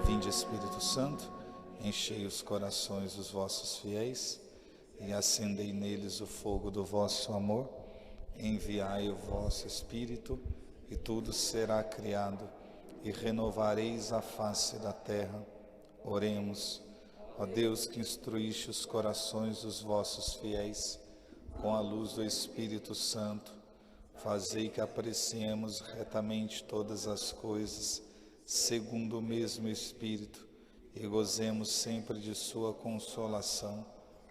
Vinde, Espírito Santo, enchei os corações dos vossos fiéis e acendei neles o fogo do vosso amor. Enviai o vosso Espírito e tudo será criado e renovareis a face da terra. Oremos. Ó Deus, que instruíste os corações dos vossos fiéis com a luz do Espírito Santo, fazei que apreciemos retamente todas as coisas segundo o mesmo Espírito, e gozemos sempre de sua consolação,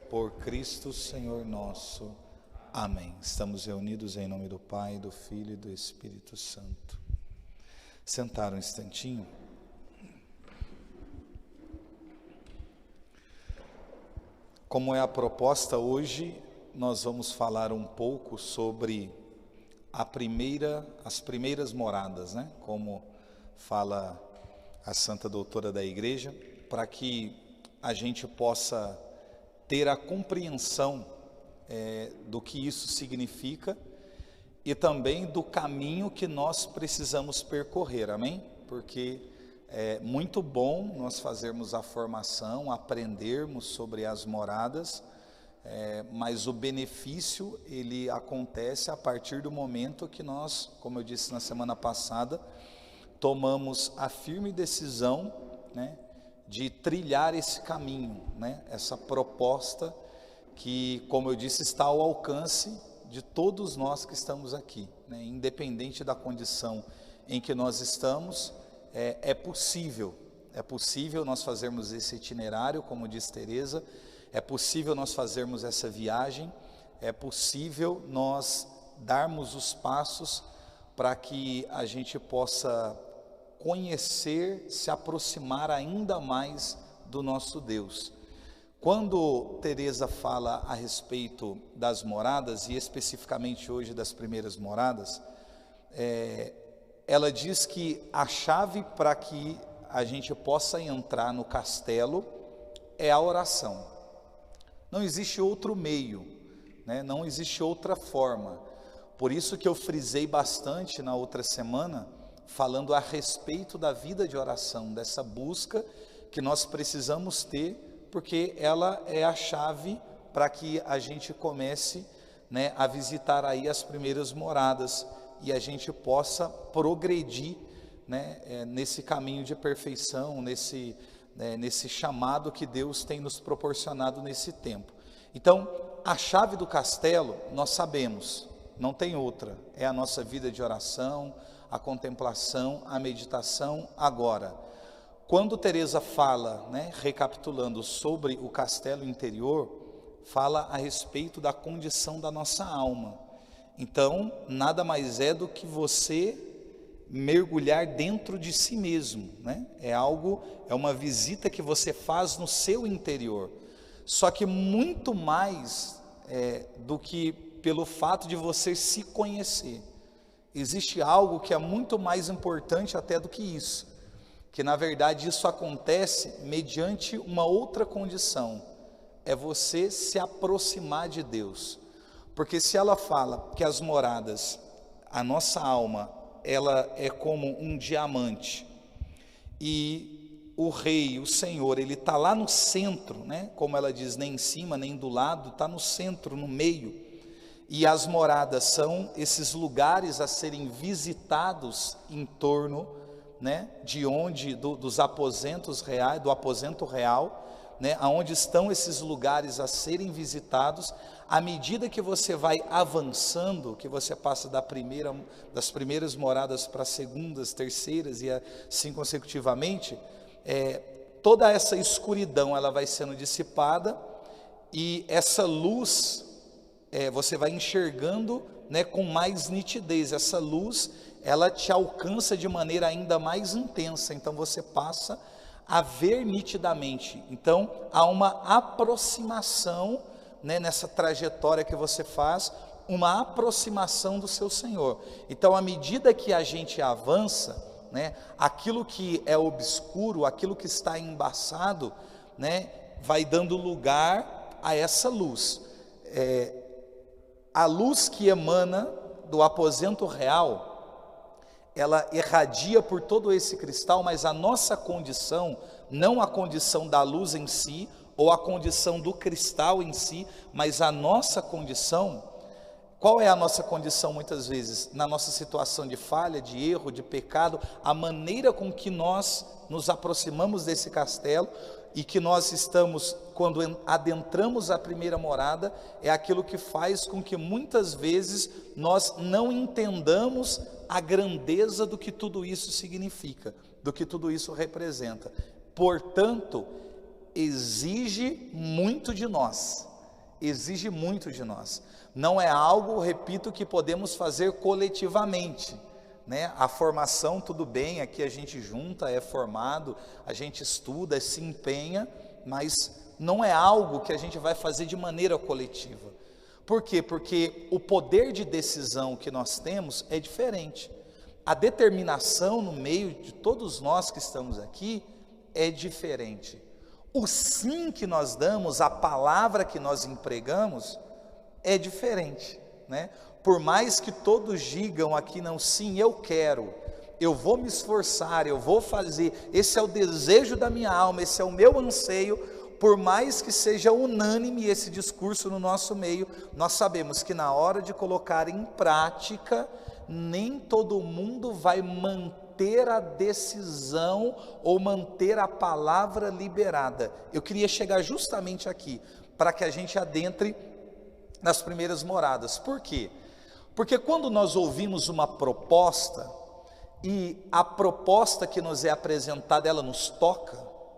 por Cristo Senhor nosso. Amém. Estamos reunidos em nome do Pai, do Filho e do Espírito Santo. Sentar um instantinho. Como é a proposta hoje, nós vamos falar um pouco sobre as primeiras moradas, né? Como fala a Santa Doutora da Igreja, para que a gente possa ter a compreensão do que isso significa e também do caminho que nós precisamos percorrer, amém? Porque é muito bom nós fazermos a formação, aprendermos sobre as moradas, mas o benefício ele acontece a partir do momento que nós, como eu disse na semana passada, tomamos a firme decisão, né, de trilhar esse caminho, né, essa proposta que, como eu disse, está ao alcance de todos nós que estamos aqui, né, independente da condição em que nós estamos, é possível nós fazermos esse itinerário, como diz Teresa, é possível nós fazermos essa viagem, é possível nós darmos os passos para que a gente possa conhecer, se aproximar ainda mais do nosso Deus. Quando Teresa fala a respeito das moradas, e especificamente hoje das primeiras moradas, ela diz que a chave para que a gente possa entrar no castelo é a oração. Não existe outro meio, né? Não existe outra forma. Por isso que eu frisei bastante na outra semana, falando a respeito da vida de oração, dessa busca que nós precisamos ter, porque ela é a chave para que a gente comece, né, a visitar aí as primeiras moradas e a gente possa progredir, né, nesse caminho de perfeição, nesse chamado que Deus tem nos proporcionado nesse tempo. Então, a chave do castelo, nós sabemos, não tem outra, é a nossa vida de oração, a contemplação, a meditação. Agora, quando Teresa fala, né, recapitulando sobre o castelo interior, fala a respeito da condição da nossa alma. Então, nada mais é do que você mergulhar dentro de si mesmo, né? É uma visita que você faz no seu interior. Só que muito mais do que pelo fato de você se conhecer. Existe algo que é muito mais importante até do que isso, que na verdade isso acontece mediante uma outra condição, é você se aproximar de Deus. Porque se ela fala que as moradas, a nossa alma, ela é como um diamante, e o rei, o Senhor, ele está lá no centro, né? Como ela diz, nem em cima, nem do lado, está no centro, no meio. E as moradas são esses lugares a serem visitados em torno, né, dos aposentos reais, do aposento real, né, aonde estão esses lugares a serem visitados. À medida que você vai avançando, que você passa das primeiras moradas para as segundas, terceiras e assim consecutivamente, toda essa escuridão ela vai sendo dissipada e essa luz você vai enxergando, né, com mais nitidez. Essa luz ela te alcança de maneira ainda mais intensa, então você passa a ver nitidamente. Então há uma aproximação, né, nessa trajetória que você faz, uma aproximação do seu Senhor. Então à medida que a gente avança, né? Aquilo que é obscuro, aquilo que está embaçado, né, vai dando lugar a essa luz. A luz que emana do aposento real, ela irradia por todo esse cristal, mas a nossa condição, não a condição da luz em si, ou a condição do cristal em si, mas a nossa condição. Qual é a nossa condição muitas vezes? Na nossa situação de falha, de erro, de pecado, a maneira com que nós nos aproximamos desse castelo e que nós estamos, quando adentramos a primeira morada, é aquilo que faz com que muitas vezes nós não entendamos a grandeza do que tudo isso significa, do que tudo isso representa. Portanto, exige muito de nós, exige muito de nós. Não é algo, repito, que podemos fazer coletivamente, né? A formação, tudo bem, aqui a gente junta, é formado, a gente estuda, se empenha, mas não é algo que a gente vai fazer de maneira coletiva. Por quê? Porque o poder de decisão que nós temos é diferente. A determinação no meio de todos nós que estamos aqui é diferente. O sim que nós damos, a palavra que nós empregamos, é diferente, né? Por mais que todos digam aqui, não, sim, eu quero, eu vou me esforçar, eu vou fazer, esse é o desejo da minha alma, esse é o meu anseio, por mais que seja unânime esse discurso no nosso meio, nós sabemos que na hora de colocar em prática, nem todo mundo vai manter a decisão ou manter a palavra liberada. Eu queria chegar justamente aqui, para que a gente adentre nas primeiras moradas. Por quê? Porque quando nós ouvimos uma proposta, e a proposta que nos é apresentada, ela nos toca,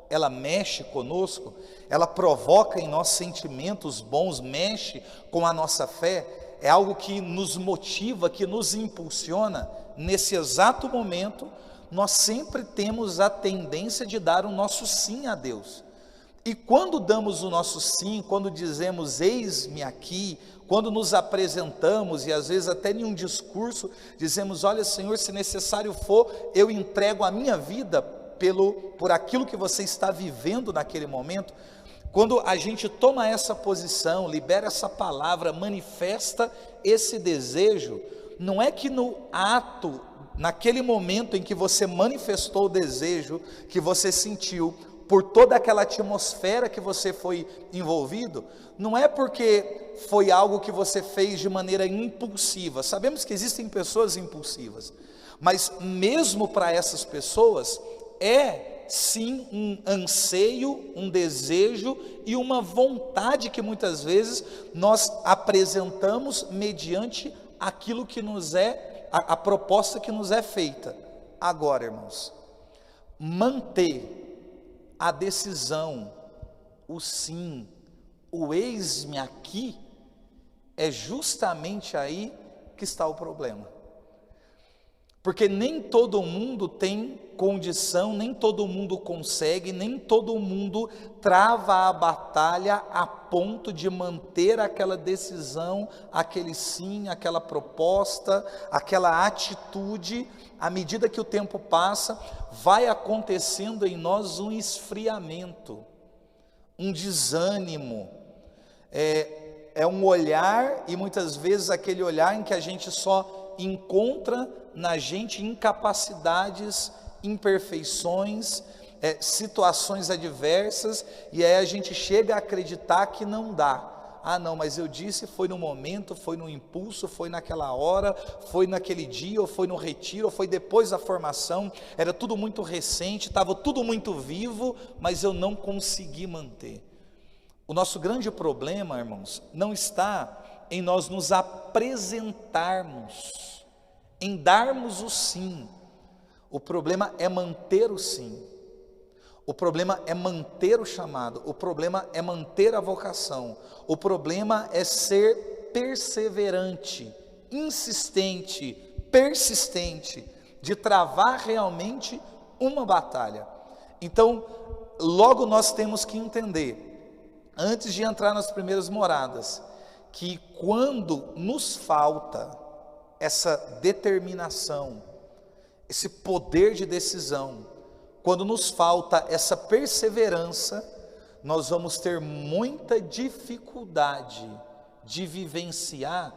ela mexe conosco, ela provoca em nós sentimentos bons, mexe com a nossa fé, é algo que nos motiva, que nos impulsiona. Nesse exato momento, nós sempre temos a tendência de dar o nosso sim a Deus. E quando damos o nosso sim, quando dizemos eis-me aqui, quando nos apresentamos e às vezes até em um discurso dizemos, olha Senhor, se necessário for, eu entrego a minha vida por aquilo que você está vivendo naquele momento. Quando a gente toma essa posição, libera essa palavra, manifesta esse desejo, não é que no ato, naquele momento em que você manifestou o desejo que você sentiu, por toda aquela atmosfera que você foi envolvido, não é porque foi algo que você fez de maneira impulsiva. Sabemos que existem pessoas impulsivas, mas mesmo para essas pessoas, é sim um anseio, um desejo e uma vontade que muitas vezes nós apresentamos mediante aquilo que nos é, a proposta que nos é feita. Agora, irmãos, manter a decisão, o sim, o eis-me aqui, é justamente aí que está o problema. Porque nem todo mundo tem condição, nem todo mundo consegue, nem todo mundo trava a batalha a ponto de manter aquela decisão, aquele sim, aquela proposta, aquela atitude. À medida que o tempo passa, vai acontecendo em nós um esfriamento, um desânimo, é um olhar, e muitas vezes aquele olhar em que a gente só encontra na gente incapacidades, imperfeições, situações adversas, e aí a gente chega a acreditar que não dá. Ah não, mas eu disse, foi no momento, foi no impulso, foi naquela hora, foi naquele dia, ou foi no retiro, ou foi depois da formação, era tudo muito recente, estava tudo muito vivo, mas eu não consegui manter. O nosso grande problema, irmãos, não está em nós nos apresentarmos, em darmos o sim. O problema é manter o sim. O problema é manter o chamado, o problema é manter a vocação, o problema é ser perseverante, insistente, persistente, de travar realmente uma batalha. Então, logo nós temos que entender, antes de entrar nas primeiras moradas, que quando nos falta essa determinação, esse poder de decisão, quando nos falta essa perseverança, nós vamos ter muita dificuldade de vivenciar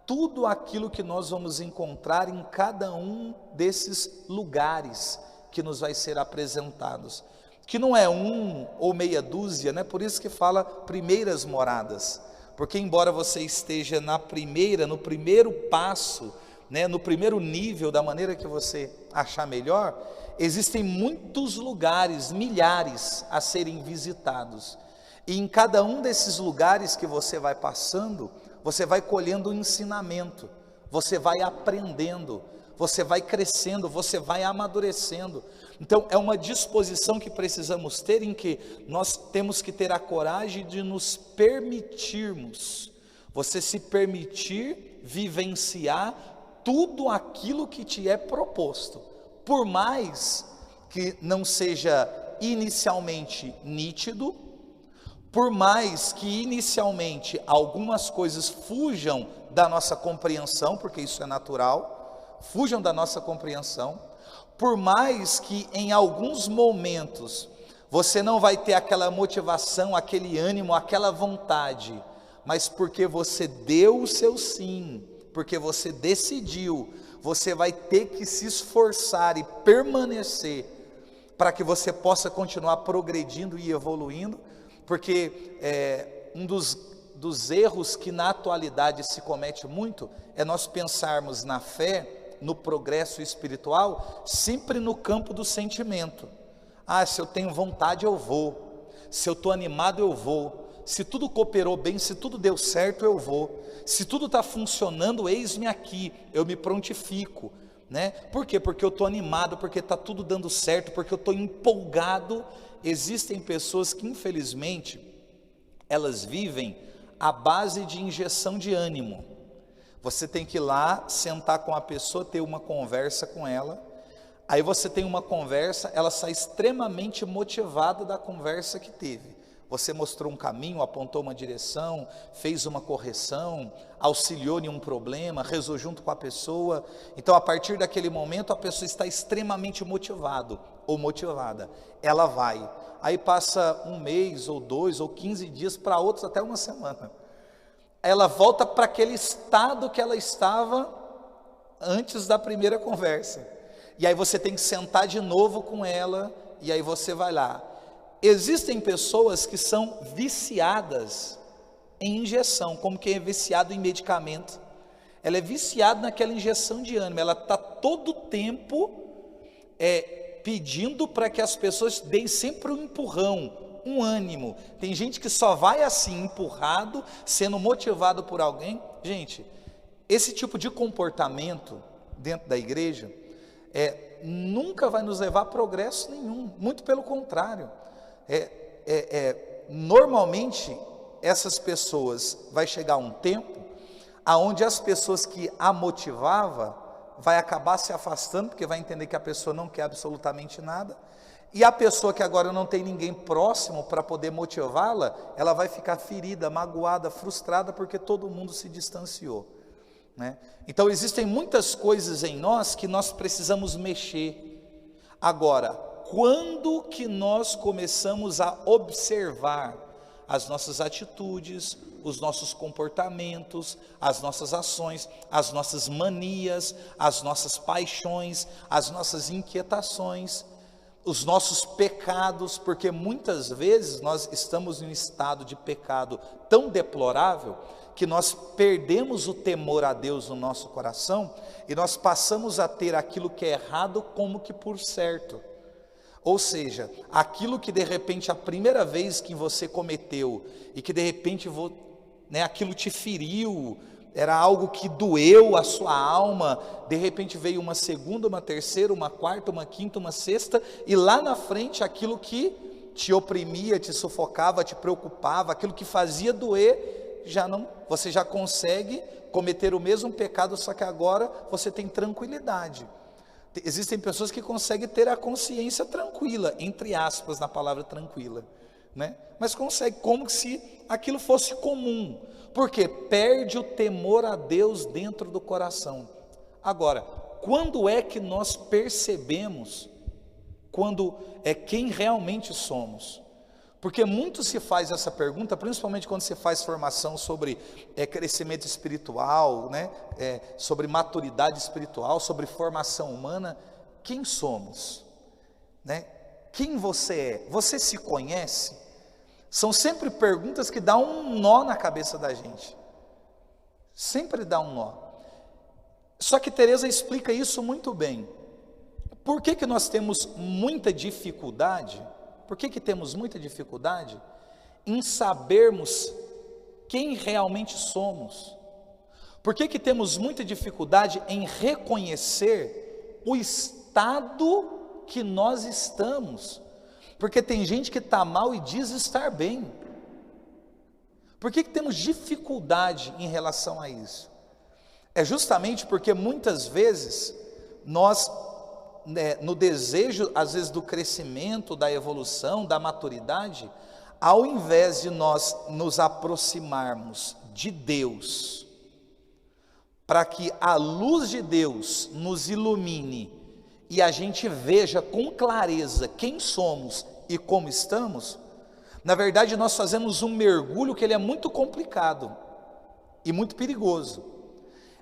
tudo aquilo que nós vamos encontrar em cada um desses lugares que nos vai ser apresentados, que não é um ou meia dúzia, né? Por isso que fala primeiras moradas, porque embora você esteja no primeiro passo, né, no primeiro nível, da maneira que você achar melhor, existem muitos lugares, milhares a serem visitados, e em cada um desses lugares que você vai passando, você vai colhendo um ensinamento, você vai aprendendo, você vai crescendo, você vai amadurecendo. Então é uma disposição que precisamos ter, em que nós temos que ter a coragem de nos permitirmos, você se permitir vivenciar tudo aquilo que te é proposto, por mais que não seja inicialmente nítido, por mais que inicialmente algumas coisas fujam da nossa compreensão, porque isso é natural, fujam da nossa compreensão, por mais que em alguns momentos você não vai ter aquela motivação, aquele ânimo, aquela vontade, mas porque você deu o seu sim, porque você decidiu, você vai ter que se esforçar e permanecer, para que você possa continuar progredindo e evoluindo, porque um dos erros que na atualidade se comete muito, é nós pensarmos na fé, no progresso espiritual, sempre no campo do sentimento. Se eu tenho vontade eu vou, se eu estou animado eu vou, se tudo cooperou bem, se tudo deu certo eu vou, se tudo está funcionando, eis-me aqui, eu me prontifico, né? Por quê? Porque eu estou animado, porque está tudo dando certo, porque eu estou empolgado. Existem pessoas que infelizmente, elas vivem à base de injeção de ânimo. Você tem que ir lá, sentar com a pessoa, ter uma conversa com ela, aí você tem uma conversa, ela sai extremamente motivada da conversa que teve. Você mostrou um caminho, apontou uma direção, fez uma correção, auxiliou em um problema, rezou junto com a pessoa. Então a partir daquele momento a pessoa está extremamente motivado ou motivada, ela vai, aí passa um mês ou 2 ou 15 dias, para outros até uma semana, ela volta para aquele estado que ela estava antes da primeira conversa, e aí você tem que sentar de novo com ela, e aí você vai lá. Existem pessoas que são viciadas em injeção, como quem é viciado em medicamento, ela é viciada naquela injeção de ânimo, ela está todo o tempo pedindo para que as pessoas deem sempre um empurrão, um ânimo. Tem gente que só vai assim, empurrado, sendo motivado por alguém. Gente, esse tipo de comportamento dentro da igreja nunca vai nos levar a progresso nenhum, muito pelo contrário. Normalmente essas pessoas, vai chegar um tempo aonde as pessoas que a motivava vai acabar se afastando, porque vai entender que a pessoa não quer absolutamente nada, e a pessoa que agora não tem ninguém próximo para poder motivá-la, ela vai ficar ferida, magoada, frustrada, porque todo mundo se distanciou, né? Então existem muitas coisas em nós que nós precisamos mexer. Agora, quando que nós começamos a observar as nossas atitudes, os nossos comportamentos, as nossas ações, as nossas manias, as nossas paixões, as nossas inquietações, os nossos pecados, porque muitas vezes nós estamos em um estado de pecado tão deplorável, que nós perdemos o temor a Deus no nosso coração, e nós passamos a ter aquilo que é errado como que por certo. Ou seja, aquilo que de repente a primeira vez que você cometeu, e que de repente aquilo te feriu, era algo que doeu a sua alma, de repente veio uma segunda, uma terceira, uma quarta, uma quinta, uma sexta, e lá na frente aquilo que te oprimia, te sufocava, te preocupava, aquilo que fazia doer, você já consegue cometer o mesmo pecado, só que agora você tem tranquilidade. Existem pessoas que conseguem ter a consciência tranquila, entre aspas na palavra tranquila, né? Mas consegue, como se aquilo fosse comum, porque perde o temor a Deus dentro do coração. Agora, quando é que nós percebemos quando é quem realmente somos? Porque muito se faz essa pergunta, principalmente quando se faz formação sobre crescimento espiritual, né? Sobre maturidade espiritual, sobre formação humana. Quem somos? Né? Quem você é? Você se conhece? São sempre perguntas que dão um nó na cabeça da gente. Sempre dá um nó. Só que Teresa explica isso muito bem. Por que que nós temos muita dificuldade? Por que que temos muita dificuldade em sabermos quem realmente somos? Por que que temos muita dificuldade em reconhecer o estado que nós estamos? Porque tem gente que está mal e diz estar bem. Por que que temos dificuldade em relação a isso? É justamente porque muitas vezes nós, no desejo, às vezes, do crescimento, da evolução, da maturidade, ao invés de nós nos aproximarmos de Deus, para que a luz de Deus nos ilumine e a gente veja com clareza quem somos e como estamos, na verdade nós fazemos um mergulho que ele é muito complicado e muito perigoso.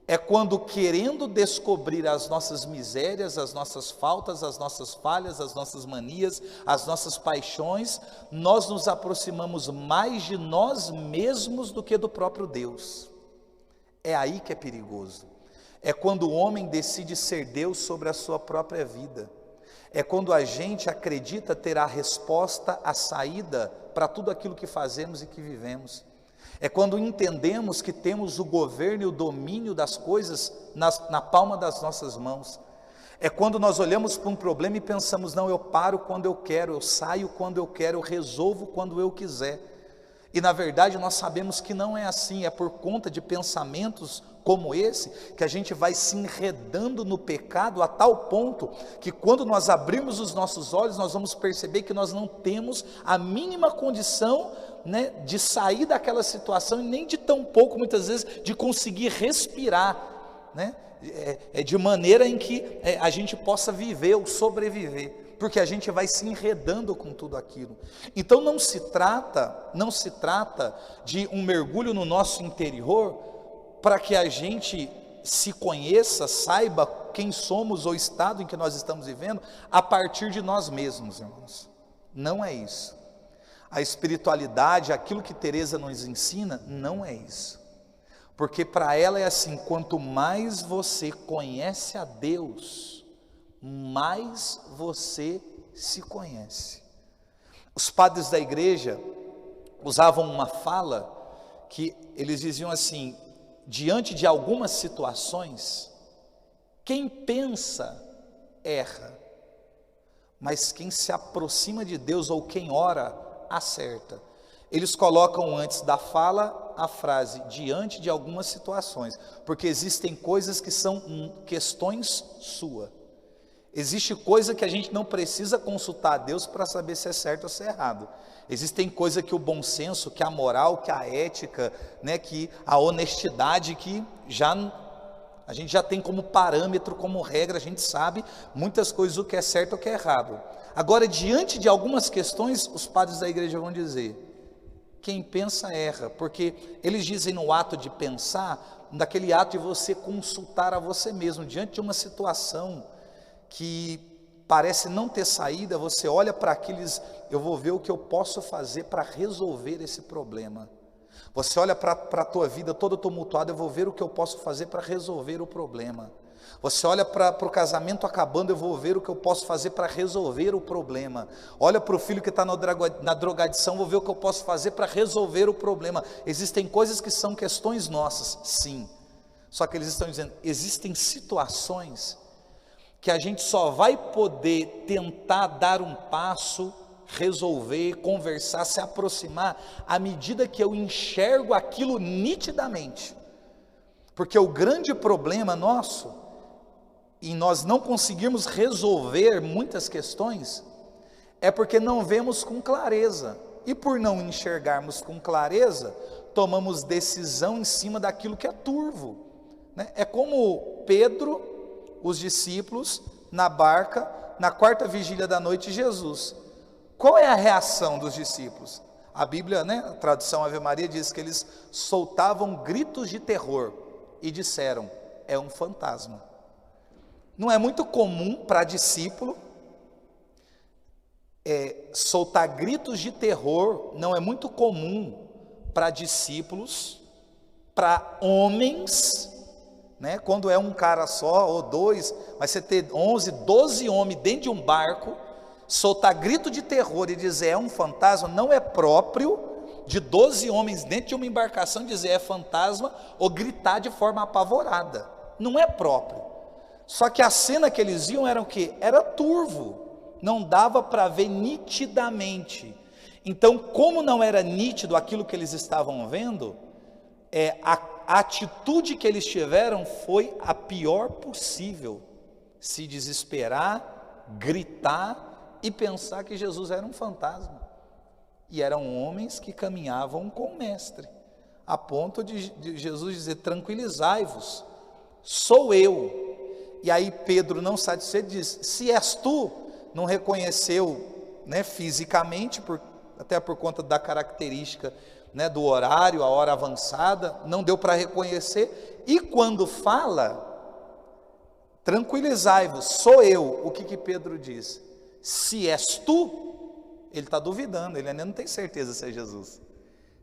É quando, querendo descobrir as nossas misérias, as nossas faltas, as nossas falhas, as nossas manias, as nossas paixões, nós nos aproximamos mais de nós mesmos do que do próprio Deus. É aí que é perigoso. É quando o homem decide ser Deus sobre a sua própria vida. É quando a gente acredita ter a resposta, a saída para tudo aquilo que fazemos e que vivemos. É quando entendemos que temos o governo e o domínio das coisas na palma das nossas mãos. É quando nós olhamos para um problema e pensamos, não, eu paro quando eu quero, eu saio quando eu quero, eu resolvo quando eu quiser. E na verdade nós sabemos que não é assim, é por conta de pensamentos como esse, que a gente vai se enredando no pecado a tal ponto, que quando nós abrirmos os nossos olhos, nós vamos perceber que nós não temos a mínima condição, né, de sair daquela situação, e nem de tão pouco, muitas vezes, de conseguir respirar, né, de maneira em que a gente possa viver ou sobreviver, porque a gente vai se enredando com tudo aquilo. Então não se trata de um mergulho no nosso interior, para que a gente se conheça, saiba quem somos ou o estado em que nós estamos vivendo, a partir de nós mesmos, irmãos. Não é isso. A espiritualidade, aquilo que Teresa nos ensina, não é isso. Porque para ela é assim, quanto mais você conhece a Deus, mais você se conhece. Os padres da igreja usavam uma fala que eles diziam assim: diante de algumas situações, quem pensa erra, mas quem se aproxima de Deus ou quem ora, acerta. Eles colocam antes da fala a frase, diante de algumas situações, porque existem coisas que são questões suas. Existe coisa que a gente não precisa consultar a Deus para saber se é certo ou se é errado. Existem coisas que o bom senso, que a moral, que a ética, né, que a honestidade, que a gente já tem como parâmetro, como regra, a gente sabe muitas coisas, o que é certo e o que é errado. Agora, diante de algumas questões, os padres da igreja vão dizer, quem pensa erra, porque eles dizem no ato de pensar, naquele ato de você consultar a você mesmo, diante de uma situação que parece não ter saída, você olha para aqueles, eu vou ver o que eu posso fazer para resolver esse problema. Você olha para a tua vida toda tumultuada, eu vou ver o que eu posso fazer para resolver o problema. Você olha para o casamento acabando, eu vou ver o que eu posso fazer para resolver o problema. Olha para o filho que está na drogadição, vou ver o que eu posso fazer para resolver o problema. Existem coisas que são questões nossas, sim. Só que eles estão dizendo, existem situações que a gente só vai poder tentar dar um passo, resolver, conversar, se aproximar, à medida que eu enxergo aquilo nitidamente. Porque o grande problema nosso, e nós não conseguirmos resolver muitas questões, é porque não vemos com clareza. E por não enxergarmos com clareza, tomamos decisão em cima daquilo que é turvo, né? É como Pedro, os discípulos na barca, na quarta vigília da noite, Jesus. Qual é a reação dos discípulos? A Bíblia, né, a tradução Ave Maria, diz que eles soltavam gritos de terror e disseram: é um fantasma. Não é muito comum para discípulo soltar gritos de terror, não é muito comum para discípulos, para homens, né? Quando é um cara só ou dois, mas você ter 11, 12 homens dentro de um barco, soltar grito de terror e dizer é um fantasma, não é próprio de 12 homens dentro de uma embarcação dizer é fantasma ou gritar de forma apavorada, não é próprio. Só que a cena que eles viam era o quê? Era turvo, não dava para ver nitidamente. Então, como não era nítido aquilo que eles estavam vendo, a atitude que eles tiveram foi a pior possível: se desesperar, gritar e pensar que Jesus era um fantasma. E eram homens que caminhavam com o mestre, a ponto de Jesus dizer: tranquilizai-vos, sou eu. E aí Pedro, não satisfeito, diz: se és tu, não reconheceu, né, fisicamente, até por conta da característica, né, do horário, a hora avançada, não deu para reconhecer. E quando fala, tranquilizai-vos, sou eu, o que Pedro diz? Se és tu, ele está duvidando, ele ainda não tem certeza se é Jesus.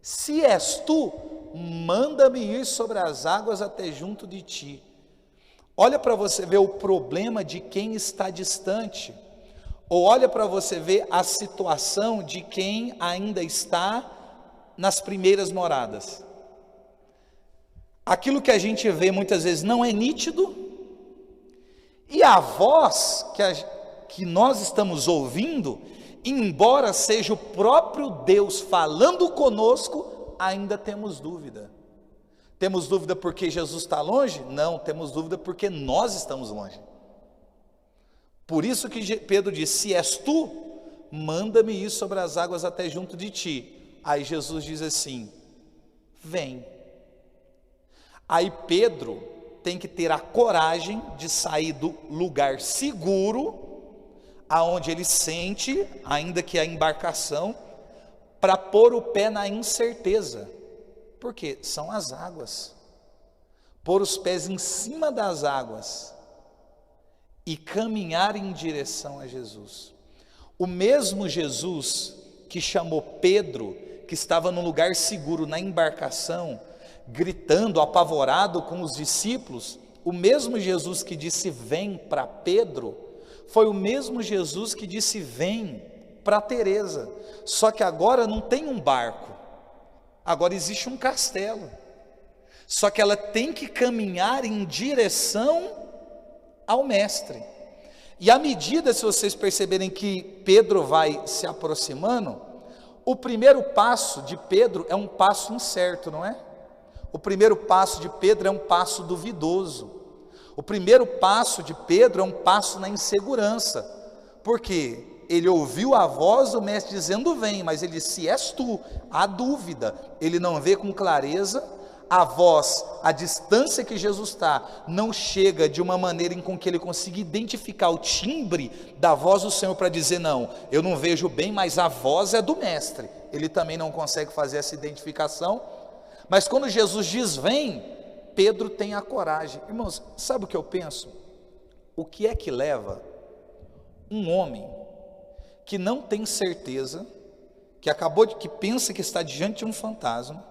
Se és tu, manda-me ir sobre as águas até junto de ti. Olha para você ver o problema de quem está distante, ou olha para você ver a situação de quem ainda está nas primeiras moradas. Aquilo que a gente vê muitas vezes não é nítido, e a voz que nós estamos ouvindo, embora seja o próprio Deus falando conosco, ainda temos dúvida. Temos dúvida porque Jesus está longe? Não, temos dúvida porque nós estamos longe. Por isso que Pedro diz: se és tu, manda-me ir sobre as águas até junto de ti. Aí Jesus diz assim: vem. Aí Pedro tem que ter a coragem de sair do lugar seguro, aonde ele sente, ainda que a embarcação, para pôr o pé na incerteza. Porque são as águas. Pôr os pés em cima das águas e caminhar em direção a Jesus. O mesmo Jesus que chamou Pedro, que estava num lugar seguro na embarcação, gritando, apavorado com os discípulos, o mesmo Jesus que disse vem para Pedro, foi o mesmo Jesus que disse vem para Teresa. Só que agora não tem um barco, agora existe um castelo. Só que ela tem que caminhar em direção ao mestre. E à medida, se vocês perceberem que Pedro vai se aproximando, o primeiro passo de Pedro é um passo incerto, não é? O primeiro passo de Pedro é um passo duvidoso. O primeiro passo de Pedro é um passo na insegurança. Por quê? Ele ouviu a voz do mestre dizendo vem, mas ele disse: se és tu, há dúvida, ele não vê com clareza, a voz, a distância que Jesus está, não chega de uma maneira em que ele consiga identificar o timbre da voz do Senhor para dizer não, eu não vejo bem, mas a voz é do mestre, ele também não consegue fazer essa identificação, mas quando Jesus diz vem, Pedro tem a coragem. Irmãos, sabe o que eu penso? O que é que leva um homem que não tem certeza, que pensa que está diante de um fantasma,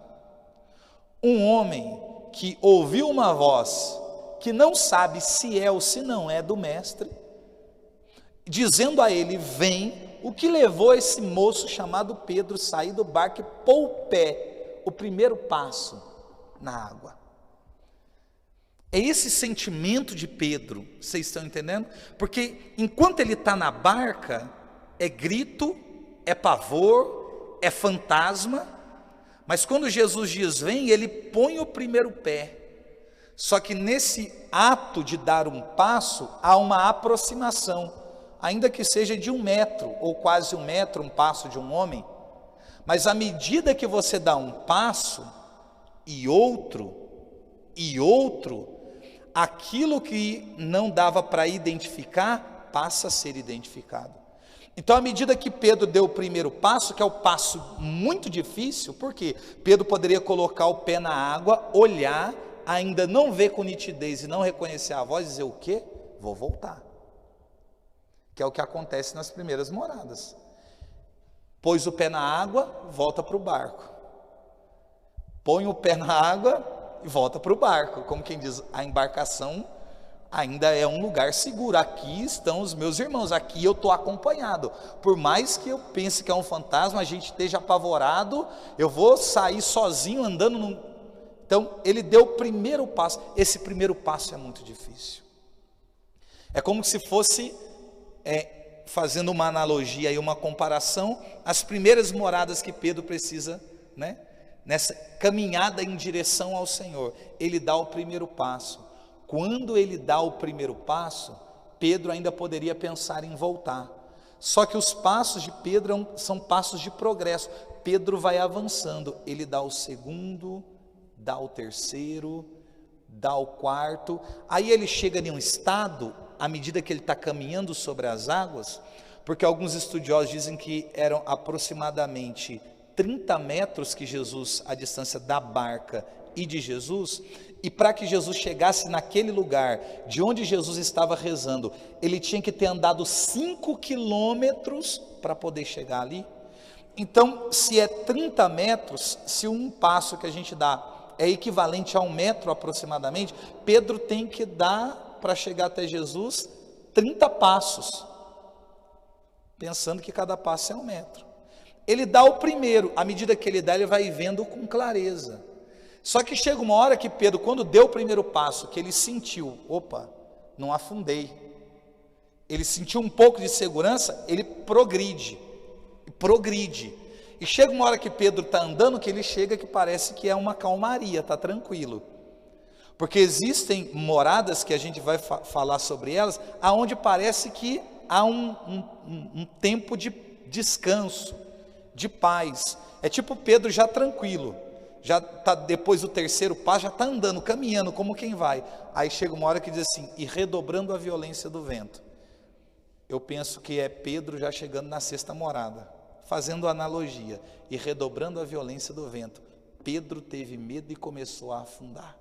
um homem que ouviu uma voz, que não sabe se é ou se não é do mestre, dizendo a ele vem, o que levou esse moço chamado Pedro sair do barco e pôr o pé, o primeiro passo na água? É esse sentimento de Pedro, vocês estão entendendo? Porque enquanto ele está na barca, é grito, é pavor, é fantasma, mas quando Jesus diz vem, ele põe o primeiro pé. Só que nesse ato de dar um passo, há uma aproximação, ainda que seja de 1 metro, ou quase 1 metro, um passo de um homem, mas à medida que você dá um passo, e outro, aquilo que não dava para identificar, passa a ser identificado. Então, à medida que Pedro deu o primeiro passo, que é o passo muito difícil, porque Pedro poderia colocar o pé na água, olhar, ainda não ver com nitidez e não reconhecer a voz, e dizer o quê? Vou voltar. Que é o que acontece nas primeiras moradas. Pôs o pé na água, volta para o barco. Põe o pé na água e volta para o barco. Como quem diz, a embarcação ainda é um lugar seguro. Aqui estão os meus irmãos, aqui eu estou acompanhado. Por mais que eu pense que é um fantasma, a gente esteja apavorado, eu vou sair sozinho andando. Então, ele deu o primeiro passo. Esse primeiro passo é muito difícil. É como se fosse, fazendo uma analogia e uma comparação, as primeiras moradas que Pedro precisa, nessa caminhada em direção ao Senhor. Ele dá o primeiro passo. Quando ele dá o primeiro passo, Pedro ainda poderia pensar em voltar. Só que os passos de Pedro são passos de progresso. Pedro vai avançando, ele dá o segundo, dá o terceiro, dá o quarto. Aí ele chega em um estado, à medida que ele está caminhando sobre as águas, porque alguns estudiosos dizem que eram aproximadamente 30 metros que Jesus, a distância da barca e de Jesus, e para que Jesus chegasse naquele lugar, de onde Jesus estava rezando, ele tinha que ter andado 5 quilômetros para poder chegar ali. Então, se é 30 metros, se um passo que a gente dá é equivalente a 1 metro aproximadamente, Pedro tem que dar, para chegar até Jesus, 30 passos, pensando que cada passo é 1 metro. Ele dá o primeiro, à medida que ele dá, ele vai vendo com clareza. Só que chega uma hora que Pedro, quando deu o primeiro passo, que ele sentiu, opa, não afundei, ele sentiu um pouco de segurança, ele progride, e chega uma hora que Pedro está andando, que ele chega que parece que é uma calmaria, está tranquilo, porque existem moradas, que a gente vai falar sobre elas, aonde parece que há um tempo de descanso, de paz. É tipo Pedro já tranquilo, já está depois do terceiro passo, já está andando, caminhando, como quem vai. Aí chega uma hora que diz assim, e redobrando a violência do vento. Eu penso que é Pedro já chegando na sexta morada, fazendo analogia, e redobrando a violência do vento. Pedro teve medo e começou a afundar.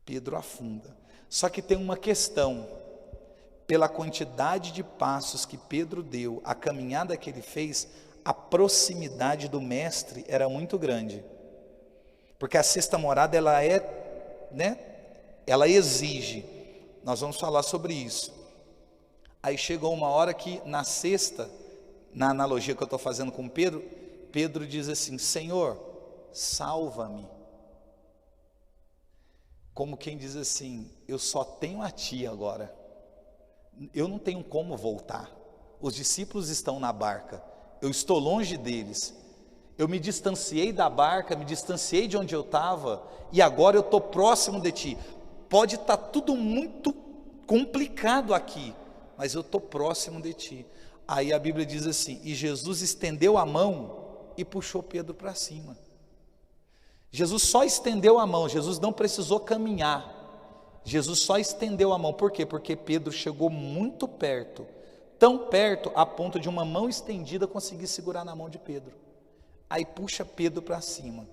Pedro afunda. Só que tem uma questão, pela quantidade de passos que Pedro deu, a caminhada que ele fez, a proximidade do mestre era muito grande, porque a sexta morada ela exige, nós vamos falar sobre isso. Aí chegou uma hora que na sexta, na analogia que eu estou fazendo com Pedro, Pedro diz assim, Senhor, salva-me, como quem diz assim, eu só tenho a ti agora, eu não tenho como voltar, os discípulos estão na barca, eu estou longe deles, eu me distanciei da barca, me distanciei de onde eu estava, e agora eu estou próximo de ti, pode estar tudo muito complicado aqui, mas eu estou próximo de ti. Aí a Bíblia diz assim, e Jesus estendeu a mão e puxou Pedro para cima. Jesus só estendeu a mão, Jesus não precisou caminhar, Jesus só estendeu a mão. Por quê? Porque Pedro chegou muito perto, tão perto a ponto de uma mão estendida conseguir segurar na mão de Pedro. Aí puxa Pedro para cima,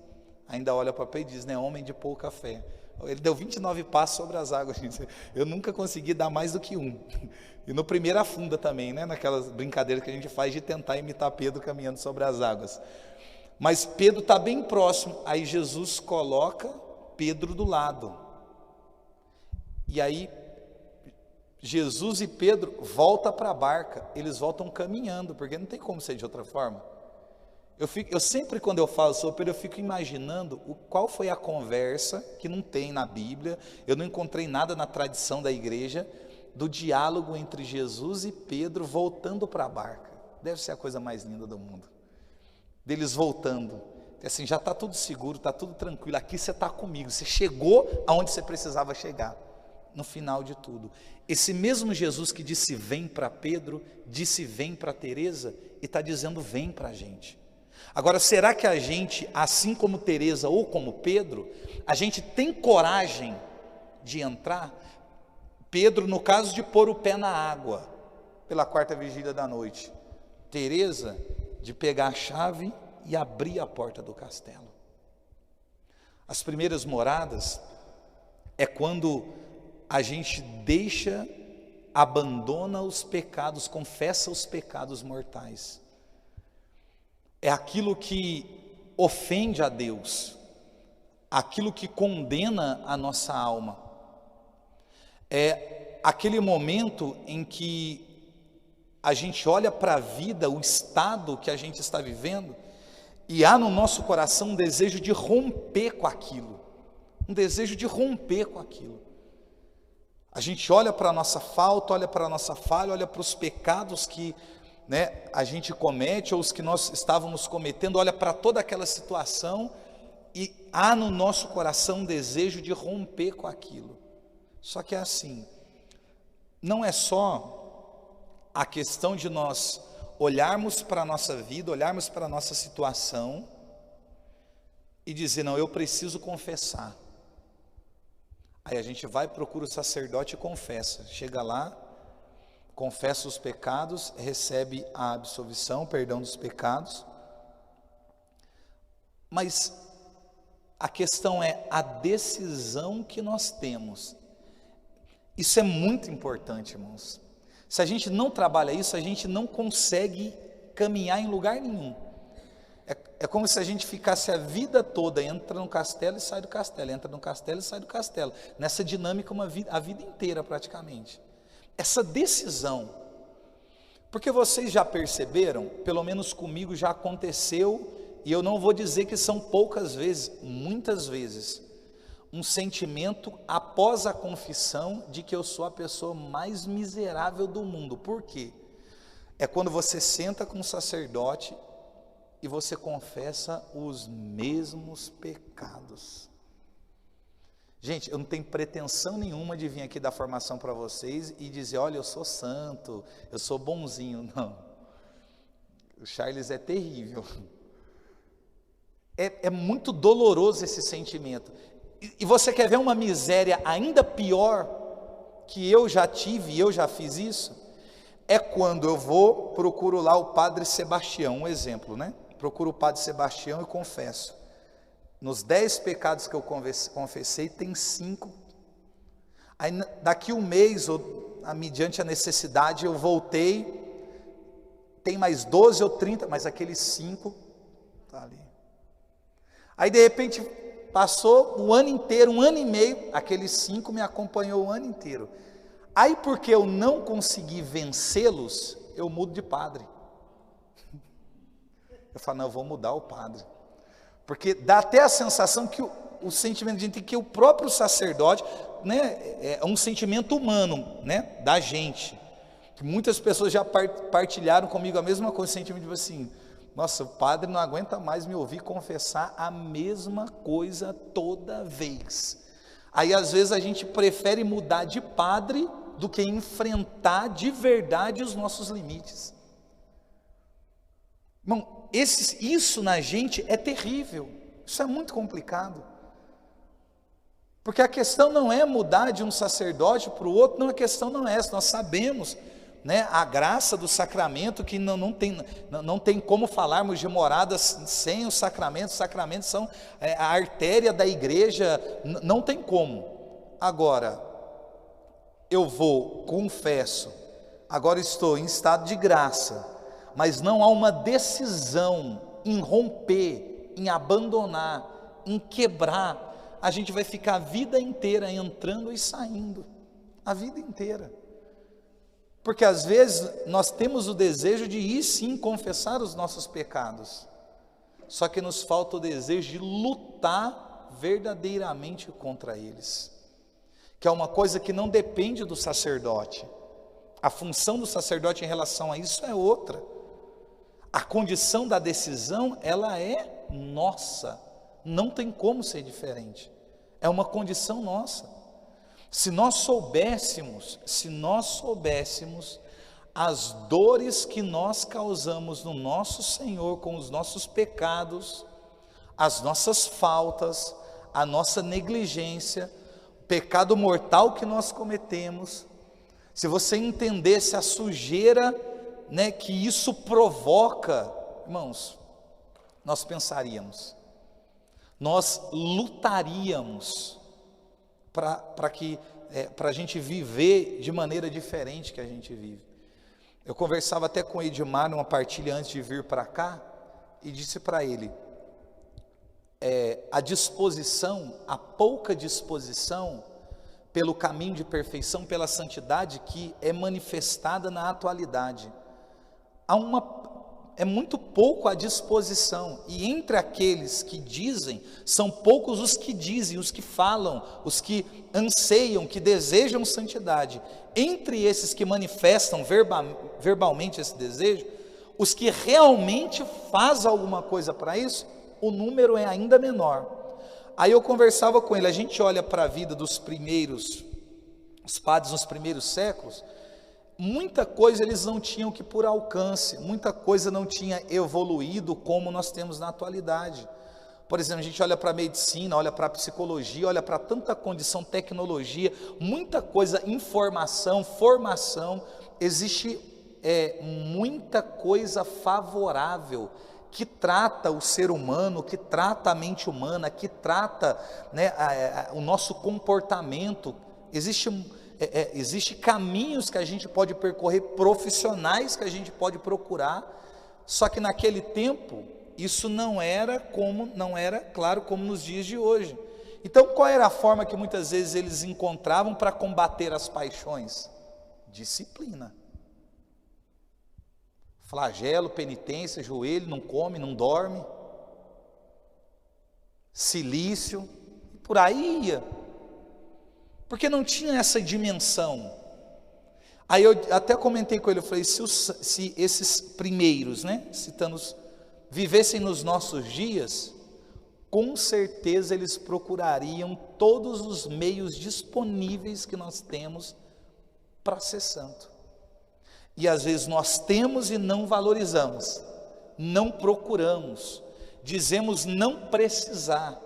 ainda olha para Pedro e diz, homem de pouca fé. Ele deu 29 passos sobre as águas, gente. Eu nunca consegui dar mais do que um. E no primeiro afunda também, naquelas brincadeiras que a gente faz de tentar imitar Pedro caminhando sobre as águas. Mas Pedro está bem próximo, aí Jesus coloca Pedro do lado. E aí Jesus e Pedro voltam para a barca, eles voltam caminhando, porque não tem como ser de outra forma. Eu sempre, quando eu falo sobre Pedro, eu fico imaginando qual foi a conversa, que não tem na Bíblia, eu não encontrei nada na tradição da igreja, do diálogo entre Jesus e Pedro voltando para a barca. Deve ser a coisa mais linda do mundo. Deles voltando, assim, já está tudo seguro, está tudo tranquilo, aqui você está comigo, você chegou aonde você precisava chegar. No final de tudo, esse mesmo Jesus que disse vem para Pedro, disse vem para Teresa, e está dizendo vem para a gente. Agora, será que a gente, assim como Teresa ou como Pedro, a gente tem coragem de entrar? Pedro, no caso de pôr o pé na água, pela quarta vigília da noite. Teresa, de pegar a chave e abrir a porta do castelo. As primeiras moradas é quando a gente abandona os pecados, confessa os pecados mortais. É aquilo que ofende a Deus, aquilo que condena a nossa alma. É aquele momento em que a gente olha para a vida, o estado que a gente está vivendo, e há no nosso coração um desejo de romper com aquilo, um desejo de romper com aquilo. A gente olha para a nossa falta, olha para a nossa falha, olha para os pecados que a gente comete, ou os que nós estávamos cometendo, olha para toda aquela situação, e há no nosso coração um desejo de romper com aquilo. Só que é assim, não é só a questão de nós olharmos para a nossa vida, olharmos para a nossa situação e dizer, não, eu preciso confessar. Aí a gente vai, procura o sacerdote e confessa. Chega lá, confessa os pecados, recebe a absolvição, o perdão dos pecados. Mas a questão é a decisão que nós temos. Isso é muito importante, irmãos. Se a gente não trabalha isso, a gente não consegue caminhar em lugar nenhum. É como se a gente ficasse a vida toda, entra no castelo e sai do castelo, entra no castelo e sai do castelo, nessa dinâmica a vida inteira praticamente. Essa decisão, porque vocês já perceberam, pelo menos comigo já aconteceu, e eu não vou dizer que são poucas vezes, muitas vezes, um sentimento após a confissão de que eu sou a pessoa mais miserável do mundo. Por quê? É quando você senta com o sacerdote e você confessa os mesmos pecados. Gente, eu não tenho pretensão nenhuma de vir aqui dar formação para vocês e dizer, olha, eu sou santo, eu sou bonzinho. Não. O Charles é terrível. É muito doloroso esse sentimento. E você quer ver uma miséria ainda pior, que eu já tive e eu já fiz isso? É quando eu procuro lá o Padre Sebastião, um exemplo, Procuro o Padre Sebastião e confesso. Nos 10 pecados que eu confessei, tem 5. Aí daqui um mês, mediante a necessidade, eu voltei, tem mais 12 ou 30, mas aqueles 5 está ali. Aí de repente passou o ano inteiro, 1 ano e meio, aqueles 5 me acompanhou o ano inteiro. Aí porque eu não consegui vencê-los, eu mudo de padre. Eu falo, não, eu vou mudar o padre. Porque dá até a sensação que o sentimento de gente, que o próprio sacerdote, é um sentimento humano, da gente. Que muitas pessoas já partilharam comigo a mesma coisa, o sentimento de assim, nossa, o padre não aguenta mais me ouvir confessar a mesma coisa toda vez. Aí às vezes a gente prefere mudar de padre do que enfrentar de verdade os nossos limites. Irmão, isso na gente é terrível, isso é muito complicado. Porque a questão não é mudar de um sacerdote para o outro, não, a questão não é essa, nós sabemos, a graça do sacramento, que não tem como falarmos de moradas sem os sacramentos são a artéria da igreja, não tem como. Agora, eu confesso, agora estou em estado de graça, mas não há uma decisão em romper, em abandonar, em quebrar, a gente vai ficar a vida inteira entrando e saindo, a vida inteira. Porque às vezes nós temos o desejo de ir sim confessar os nossos pecados, só que nos falta o desejo de lutar verdadeiramente contra eles, que é uma coisa que não depende do sacerdote. A função do sacerdote em relação a isso é outra. A condição da decisão, ela é nossa, não tem como ser diferente, é uma condição nossa. Se nós soubéssemos as dores que nós causamos no nosso Senhor com os nossos pecados, as nossas faltas, a nossa negligência, o pecado mortal que nós cometemos, se você entendesse a sujeira, né, que isso provoca, irmãos, nós pensaríamos, nós lutaríamos para a gente viver de maneira diferente que a gente vive. Eu conversava até com o Edmar numa partilha antes de vir para cá, e disse para ele, a pouca disposição pelo caminho de perfeição, pela santidade que é manifestada na atualidade. É muito pouco a disposição, e entre aqueles que dizem, são poucos os que dizem, os que falam, os que anseiam, que desejam santidade. Entre esses que manifestam verbalmente esse desejo, os que realmente fazem alguma coisa para isso, o número é ainda menor. Aí eu conversava com ele, a gente olha para a vida dos primeiros, os padres nos primeiros séculos, muita coisa eles não tinham que por alcance, muita coisa não tinha evoluído como nós temos na atualidade. Por exemplo, a gente olha para a medicina, olha para a psicologia, olha para tanta condição, tecnologia, muita coisa, informação, formação, existe muita coisa favorável, que trata o ser humano, que trata a mente humana, que trata, né, o nosso comportamento. Existe caminhos que a gente pode percorrer, profissionais que a gente pode procurar, só que naquele tempo, isso não era claro como nos dias de hoje. Então qual era a forma que muitas vezes eles encontravam para combater as paixões? Disciplina. Flagelo, penitência, joelho, não come, não dorme, cilício, por aí ia, porque não tinha essa dimensão. Aí eu até comentei com ele, eu falei, se esses primeiros, né, citando-os, vivessem nos nossos dias, com certeza eles procurariam todos os meios disponíveis que nós temos para ser santo. E às vezes nós temos e não valorizamos, não procuramos, dizemos não precisar.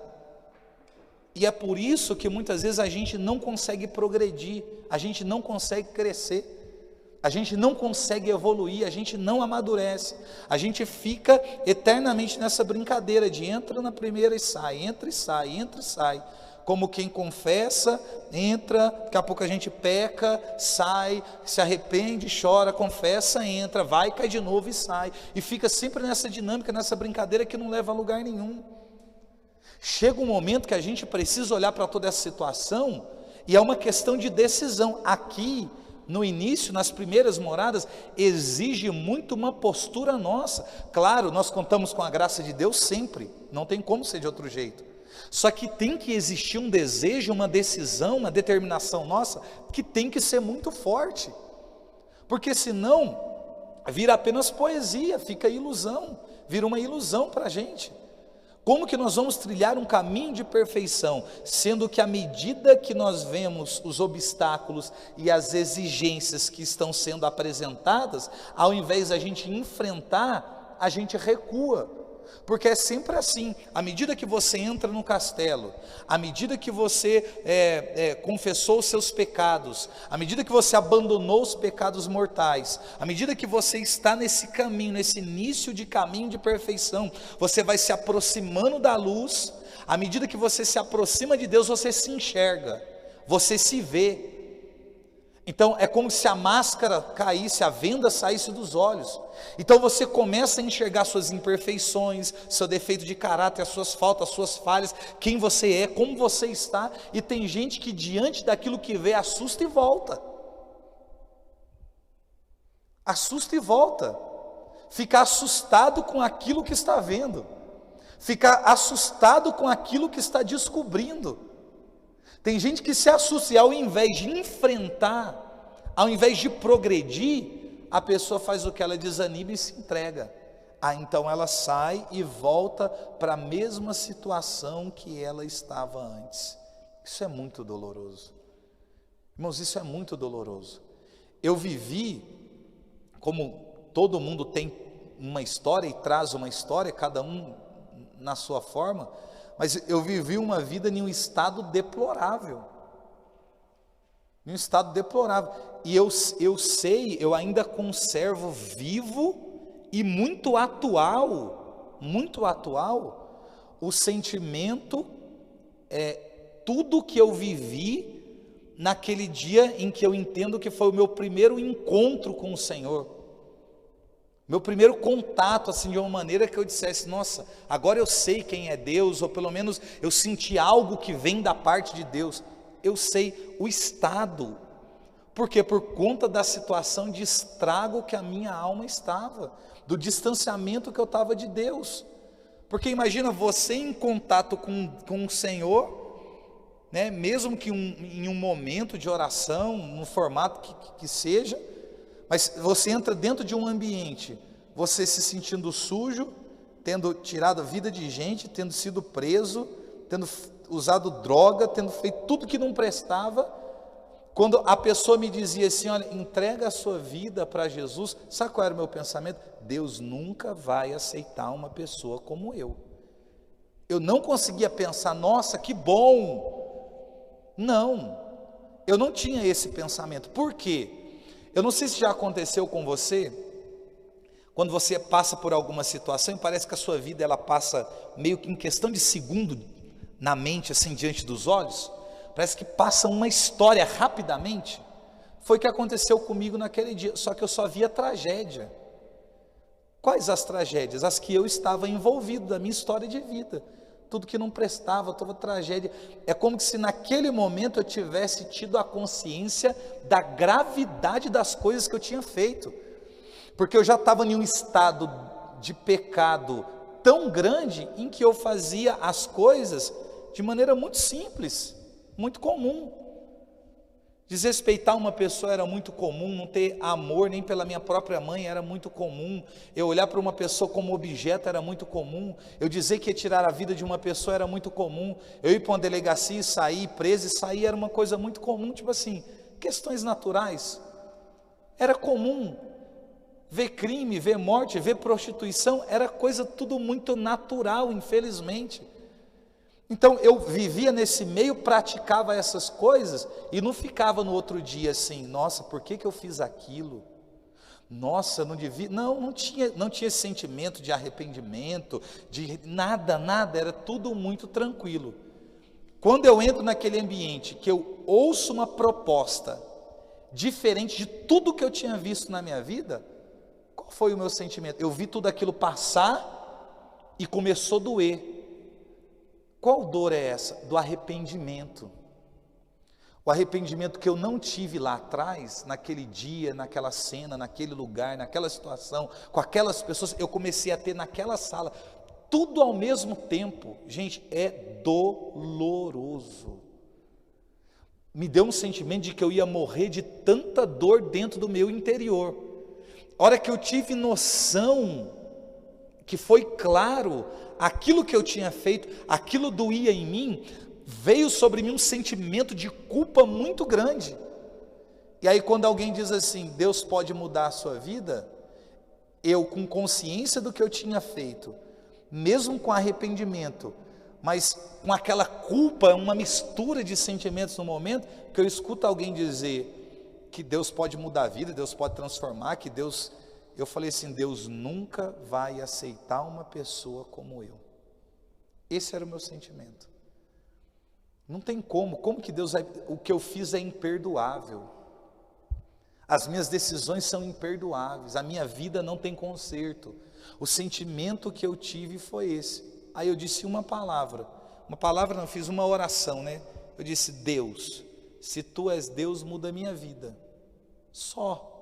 E é por isso que muitas vezes a gente não consegue progredir, a gente não consegue crescer, a gente não consegue evoluir, a gente não amadurece, a gente fica eternamente nessa brincadeira de entra na primeira e sai, entra e sai, entra e sai. Como quem confessa, entra, daqui a pouco a gente peca, sai, se arrepende, chora, confessa, entra, vai, cai de novo e sai. E fica sempre nessa dinâmica, nessa brincadeira que não leva a lugar nenhum. Chega um momento que a gente precisa olhar para toda essa situação, e é uma questão de decisão. Aqui, no início, nas primeiras moradas, exige muito uma postura nossa. Claro, nós contamos com a graça de Deus sempre, não tem como ser de outro jeito. Só que tem que existir um desejo, uma decisão, uma determinação nossa, que tem que ser muito forte, porque senão vira apenas poesia, fica ilusão, vira uma ilusão para a gente. Como que nós vamos trilhar um caminho de perfeição, sendo que à medida que nós vemos os obstáculos e as exigências que estão sendo apresentadas, ao invés da gente enfrentar, a gente recua? Porque é sempre assim, à medida que você entra no castelo, à medida que você confessou os seus pecados, à medida que você abandonou os pecados mortais, à medida que você está nesse caminho, nesse início de caminho de perfeição, você vai se aproximando da luz. À medida que você se aproxima de Deus, você se enxerga, você se vê. Então é como se a máscara caísse, a venda saísse dos olhos. Então você começa a enxergar suas imperfeições, seu defeito de caráter, as suas faltas, as suas falhas, quem você é, como você está. E tem gente que diante daquilo que vê assusta e volta. Assusta e volta. Fica assustado com aquilo que está vendo. Fica assustado com aquilo que está descobrindo. Tem gente que se assusta e ao invés de enfrentar, ao invés de progredir, a pessoa faz o que? Ela desanima e se entrega. Então ela sai e volta para a mesma situação que ela estava antes. Isso é muito doloroso. Irmãos, isso é muito doloroso. Eu vivi como todo mundo tem uma história e traz uma história, cada um na sua forma, mas eu vivi uma vida em um estado deplorável. Em um estado deplorável. E eu sei, eu ainda conservo vivo e muito atual, o sentimento, tudo que eu vivi naquele dia em que eu entendo que foi o meu primeiro encontro com o Senhor. Meu primeiro contato, assim, de uma maneira que eu dissesse, nossa, agora eu sei quem é Deus, ou pelo menos eu senti algo que vem da parte de Deus. Eu sei o estado, porque por conta da situação de estrago que a minha alma estava, do distanciamento que eu estava de Deus. Porque imagina você em contato com o Senhor, né, mesmo que em um momento de oração, no formato que seja, mas você entra dentro de um ambiente, você se sentindo sujo, tendo tirado a vida de gente, tendo sido preso, tendo usado droga, tendo feito tudo que não prestava. Quando a pessoa me dizia assim, olha, entrega a sua vida para Jesus, sabe qual era o meu pensamento? Deus nunca vai aceitar uma pessoa como eu. Eu não conseguia pensar, nossa, que bom. Não, eu não tinha esse pensamento. Por quê? Eu não sei se já aconteceu com você, quando você passa por alguma situação e parece que a sua vida ela passa meio que em questão de segundo na mente, assim, diante dos olhos, parece que passa uma história rapidamente. Foi o que aconteceu comigo naquele dia, só que eu só via tragédia. Quais as tragédias? As que eu estava envolvido, da minha história de vida. Tudo que não prestava, toda tragédia. É como se naquele momento eu tivesse tido a consciência da gravidade das coisas que eu tinha feito. Porque eu já estava em um estado de pecado tão grande em que eu fazia as coisas de maneira muito simples, muito comum. Desrespeitar uma pessoa era muito comum, não ter amor nem pela minha própria mãe era muito comum, eu olhar para uma pessoa como objeto era muito comum, eu dizer que ia tirar a vida de uma pessoa era muito comum, eu ir para uma delegacia e sair preso e sair era uma coisa muito comum, tipo assim, questões naturais, era comum, ver crime, ver morte, ver prostituição, era coisa tudo muito natural, infelizmente. Então eu vivia nesse meio, praticava essas coisas e não ficava no outro dia assim, nossa, por que eu fiz aquilo? Nossa, não devia, não tinha esse sentimento de arrependimento, de nada, era tudo muito tranquilo. Quando eu entro naquele ambiente que eu ouço uma proposta diferente de tudo que eu tinha visto na minha vida, qual foi o meu sentimento? Eu vi tudo aquilo passar e começou a doer. Qual dor é essa? Do arrependimento. O arrependimento que eu não tive lá atrás, naquele dia, naquela cena, naquele lugar, naquela situação, com aquelas pessoas, eu comecei a ter naquela sala, tudo ao mesmo tempo. Gente, é doloroso. Me deu um sentimento de que eu ia morrer de tanta dor dentro do meu interior. A hora que eu tive noção, que foi claro, aquilo que eu tinha feito, aquilo doía em mim, veio sobre mim um sentimento de culpa muito grande. E aí quando alguém diz assim, Deus pode mudar a sua vida, eu com consciência do que eu tinha feito, mesmo com arrependimento, mas com aquela culpa, uma mistura de sentimentos no momento, que eu escuto alguém dizer que Deus pode mudar a vida, Deus pode transformar, que Deus... Eu falei assim, Deus nunca vai aceitar uma pessoa como eu. Esse era o meu sentimento. Não tem como que Deus vai... O que eu fiz é imperdoável. As minhas decisões são imperdoáveis, a minha vida não tem conserto. O sentimento que eu tive foi esse. Aí eu disse uma palavra não, fiz uma oração, né? Eu disse, Deus, se Tu és Deus, muda a minha vida. Só.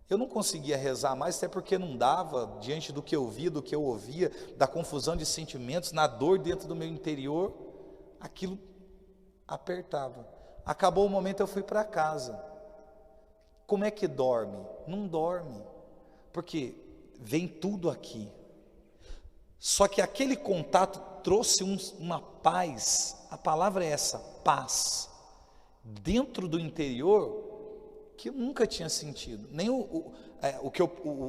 Eu não conseguia rezar mais, até porque não dava, diante do que eu via, do que eu ouvia, da confusão de sentimentos, na dor dentro do meu interior, aquilo apertava. Acabou o momento, eu fui para casa. Como é que dorme? Não dorme, porque vem tudo aqui. Só que aquele contato trouxe uma paz, a palavra é essa, paz, dentro do interior, que eu nunca tinha sentido, nem o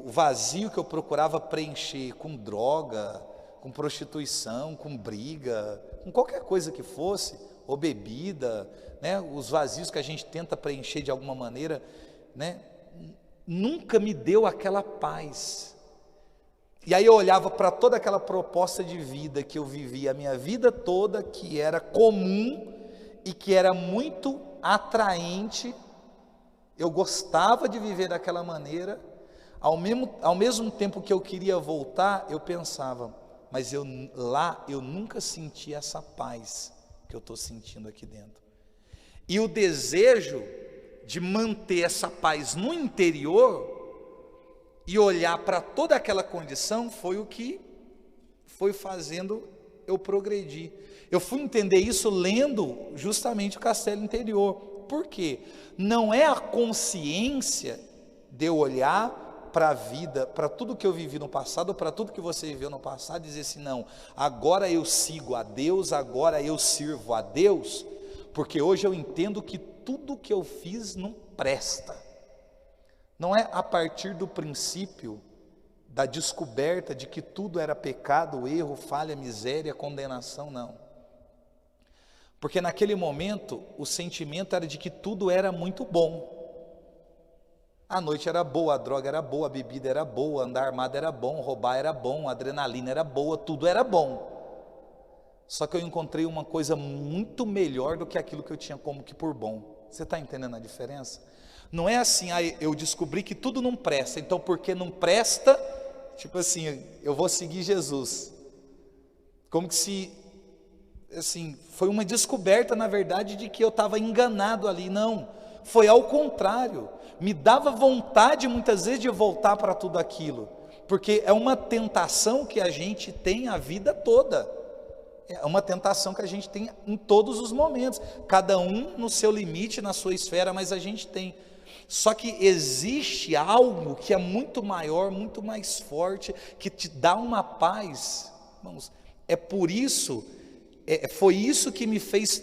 vazio que eu procurava preencher com droga, com prostituição, com briga, com qualquer coisa que fosse, ou bebida, né? Os vazios que a gente tenta preencher de alguma maneira, né? Nunca me deu aquela paz. E aí eu olhava para toda aquela proposta de vida que eu vivia a minha vida toda, que era comum e que era muito atraente. Eu gostava de viver daquela maneira, ao mesmo tempo que eu queria voltar, eu pensava, mas lá eu nunca senti essa paz que eu estou sentindo aqui dentro. E o desejo de manter essa paz no interior e olhar para toda aquela condição foi o que foi fazendo eu progredir. Eu fui entender isso lendo justamente o Castelo Interior. Por quê? Não é a consciência de eu olhar para a vida, para tudo que eu vivi no passado, para tudo que você viveu no passado, e dizer assim, não, agora eu sigo a Deus, agora eu sirvo a Deus, porque hoje eu entendo que tudo que eu fiz não presta. Não é a partir do princípio da descoberta de que tudo era pecado, erro, falha, miséria, condenação, não. Porque naquele momento o sentimento era de que tudo era muito bom. A noite era boa, a droga era boa, a bebida era boa, andar armado era bom, roubar era bom, a adrenalina era boa, tudo era bom. Só que eu encontrei uma coisa muito melhor do que aquilo que eu tinha como que por bom. Você está entendendo a diferença? Não é assim, eu descobri que tudo não presta, então porque não presta, tipo assim, eu vou seguir Jesus. Como que se, assim, foi uma descoberta na verdade de que eu estava enganado ali. Não, foi ao contrário, me dava vontade muitas vezes de voltar para tudo aquilo, porque é uma tentação que a gente tem a vida toda. É uma tentação que a gente tem em todos os momentos, cada um no seu limite, na sua esfera, mas a gente tem. Só que existe algo que é muito maior, muito mais forte, que te dá uma paz. Irmãos, é por isso, foi isso que me fez,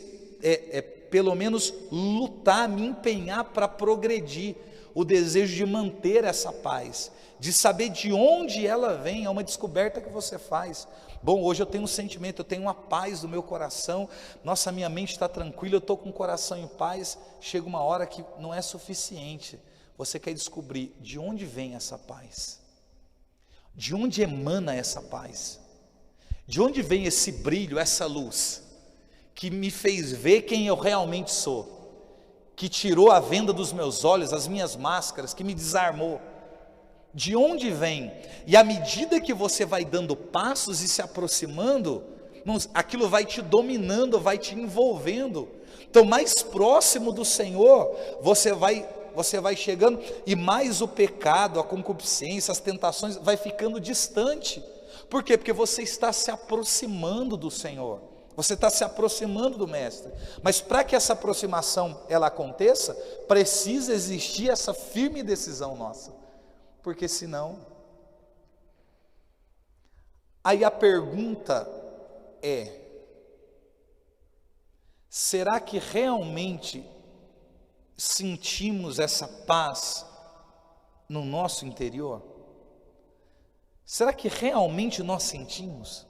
pelo menos, lutar, me empenhar para progredir, o desejo de manter essa paz, de saber de onde ela vem, é uma descoberta que você faz. Bom, hoje eu tenho um sentimento, eu tenho uma paz no meu coração, nossa, minha mente está tranquila, eu estou com o coração em paz. Chega uma hora que não é suficiente, você quer descobrir de onde vem essa paz, de onde emana essa paz, de onde vem esse brilho, essa luz, que me fez ver quem eu realmente sou, que tirou a venda dos meus olhos, as minhas máscaras, que me desarmou. De onde vem? E à medida que você vai dando passos e se aproximando, irmãos, aquilo vai te dominando, vai te envolvendo. Então, mais próximo do Senhor, você vai chegando, e mais o pecado, a concupiscência, as tentações, vai ficando distante. Por quê? Porque você está se aproximando do Senhor, você está se aproximando do Mestre. Mas para que essa aproximação ela aconteça, precisa existir essa firme decisão nossa. Porque senão, aí a pergunta é, será que realmente sentimos essa paz no nosso interior? Será que realmente nós sentimos?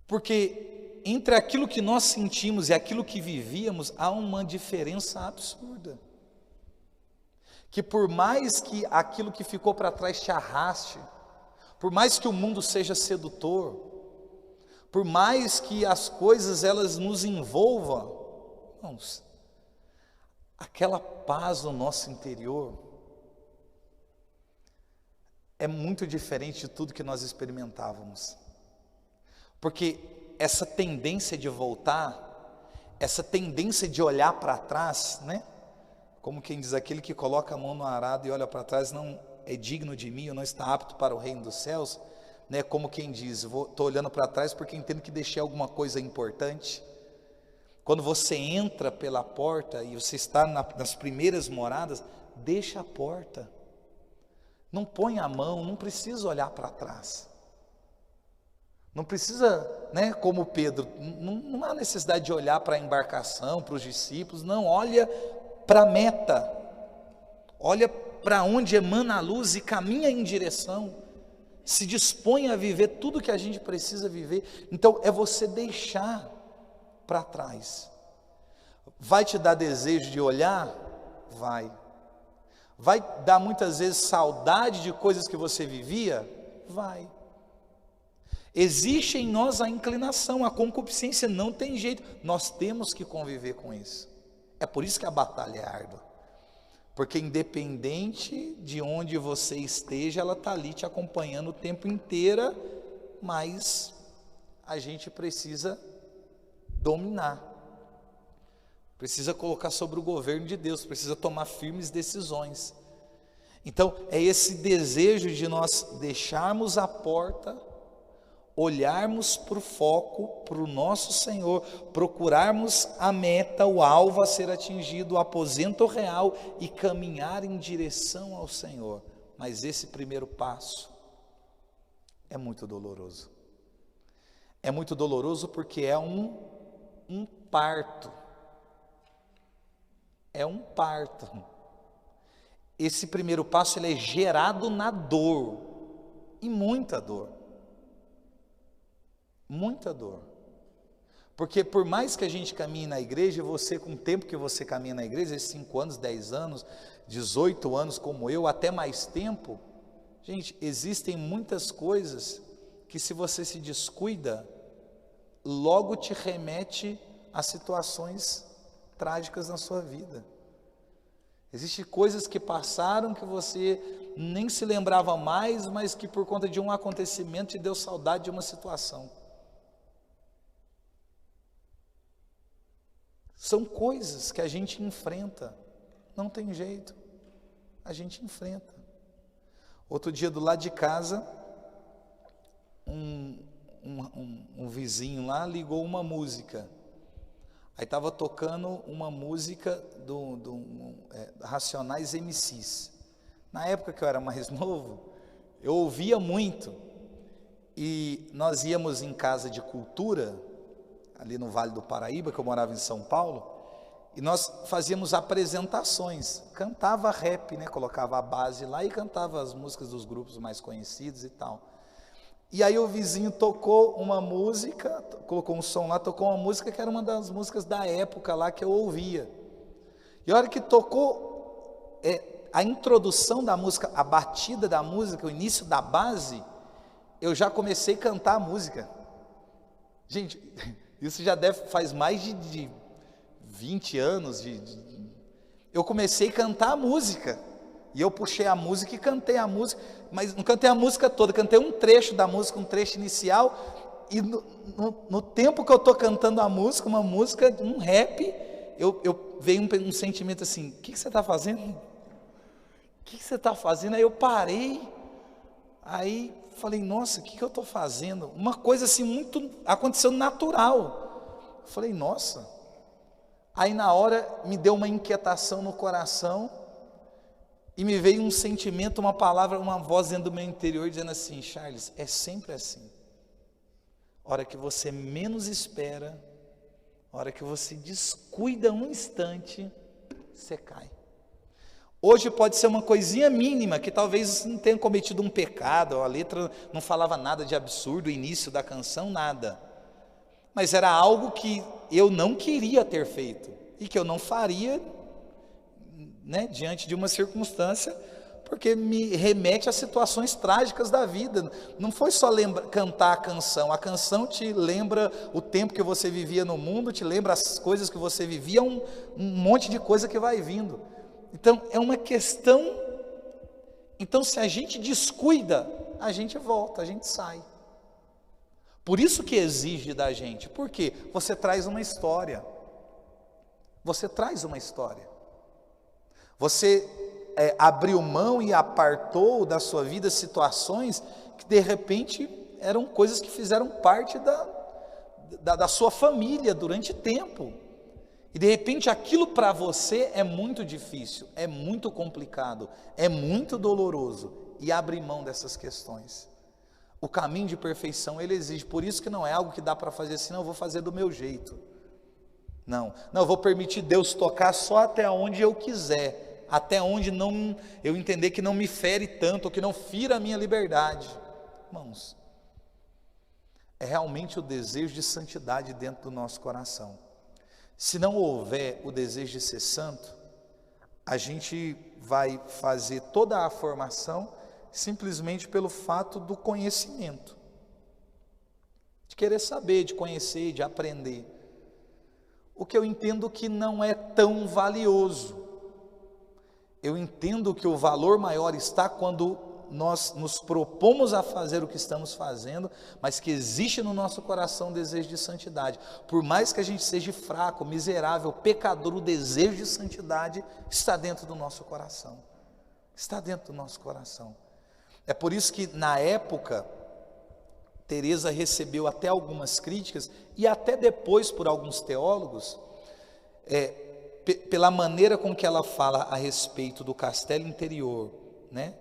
Porque entre aquilo que nós sentimos e aquilo que vivíamos, há uma diferença absurda. Que por mais que aquilo que ficou para trás te arraste, por mais que o mundo seja sedutor, por mais que as coisas elas nos envolvam, irmãos, aquela paz no nosso interior é muito diferente de tudo que nós experimentávamos. Porque essa tendência de voltar, essa tendência de olhar para trás, né? Como quem diz, aquele que coloca a mão no arado e olha para trás não é digno de mim, ou não está apto para o reino dos céus, né? Como quem diz, estou olhando para trás porque entendo que deixei alguma coisa importante. Quando você entra pela porta e você está nas primeiras moradas, deixa a porta, não põe a mão, não precisa olhar para trás, Não precisa, né, como Pedro, não há necessidade de olhar para a embarcação, para os discípulos, não, olha para a meta, olha para onde emana a luz e caminha em direção, se dispõe a viver tudo que a gente precisa viver. Então é você deixar para trás. Vai te dar desejo de olhar? Vai dar muitas vezes saudade de coisas que você vivia? Vai. Existe em nós a inclinação, a concupiscência, não tem jeito, nós temos que conviver com isso. É por isso que a batalha é árdua, porque independente de onde você esteja, ela está ali te acompanhando o tempo inteiro, mas a gente precisa dominar, precisa colocar sobre o governo de Deus, precisa tomar firmes decisões. Então é esse desejo de nós deixarmos a porta, olharmos para o foco, para o nosso Senhor, procurarmos a meta, o alvo a ser atingido, o aposento real e caminhar em direção ao Senhor. Mas esse primeiro passo é muito doloroso. É muito doloroso porque é um parto. É um parto. Esse primeiro passo ele é gerado na dor, e muita dor. Muita dor, porque por mais que a gente caminhe na igreja, você com o tempo que você caminha na igreja, 5 anos, 10 anos, 18 anos como eu, até mais tempo, gente, existem muitas coisas que se você se descuida, logo te remete a situações trágicas na sua vida. Existem coisas que passaram que você nem se lembrava mais, mas que por conta de um acontecimento te deu saudade de uma situação. São coisas que a gente enfrenta, não tem jeito, a gente enfrenta. Outro dia do lado de casa, um vizinho lá ligou uma música, aí estava tocando uma música do Racionais MCs. Na época que eu era mais novo, eu ouvia muito, e nós íamos em casa de cultura, ali no Vale do Paraíba, que eu morava em São Paulo, e nós fazíamos apresentações, cantava rap, né, colocava a base lá e cantava as músicas dos grupos mais conhecidos e tal. E aí o vizinho tocou uma música, colocou um som lá, tocou uma música que era uma das músicas da época lá que eu ouvia. E a hora que tocou a introdução da música, a batida da música, o início da base, eu já comecei a cantar a música. Gente, isso já faz mais de 20 anos, eu comecei a cantar a música, e eu puxei a música e cantei a música, mas não cantei a música toda, cantei um trecho da música, um trecho inicial, e no tempo que eu estou cantando a música, uma música, um rap, veio um sentimento assim, o que você está fazendo? O que você está fazendo? Aí eu parei, aí falei, nossa, o que eu estou fazendo? Uma coisa assim, muito, aconteceu natural. Falei, nossa. Aí na hora me deu uma inquietação no coração, e me veio um sentimento, uma palavra, uma voz dentro do meu interior, dizendo assim, Charles, é sempre assim. A hora que você menos espera, a hora que você descuida um instante, você cai. Hoje pode ser uma coisinha mínima, que talvez não tenha cometido um pecado, a letra não falava nada de absurdo, o início da canção, nada. Mas era algo que eu não queria ter feito, e que eu não faria, né, diante de uma circunstância, porque me remete a situações trágicas da vida. Não foi só cantar a canção te lembra o tempo que você vivia no mundo, te lembra as coisas que você vivia, um monte de coisa que vai vindo. Então é uma questão, então se a gente descuida, a gente volta, a gente sai. Por isso que exige da gente, porque você traz uma história, você abriu mão e apartou da sua vida situações que de repente eram coisas que fizeram parte da sua família durante tempo, e de repente aquilo para você é muito difícil, é muito complicado, é muito doloroso, e abre mão dessas questões. O caminho de perfeição ele exige, por isso que não é algo que dá para fazer assim, não, eu vou fazer do meu jeito. Não, eu vou permitir Deus tocar só até onde eu quiser, até onde não eu entender que não me fere tanto, ou que não fira a minha liberdade. Irmãos, é realmente o desejo de santidade dentro do nosso coração. Se não houver o desejo de ser santo, a gente vai fazer toda a formação simplesmente pelo fato do conhecimento, de querer saber, de conhecer, de aprender. O que eu entendo que não é tão valioso. Eu entendo que o valor maior está quando nós nos propomos a fazer o que estamos fazendo, mas que existe no nosso coração um desejo de santidade. Por mais que a gente seja fraco, miserável, pecador, o desejo de santidade está dentro do nosso coração. Está dentro do nosso coração. É por isso que na época, Teresa recebeu até algumas críticas, e até depois por alguns teólogos, pela maneira com que ela fala a respeito do castelo interior, né?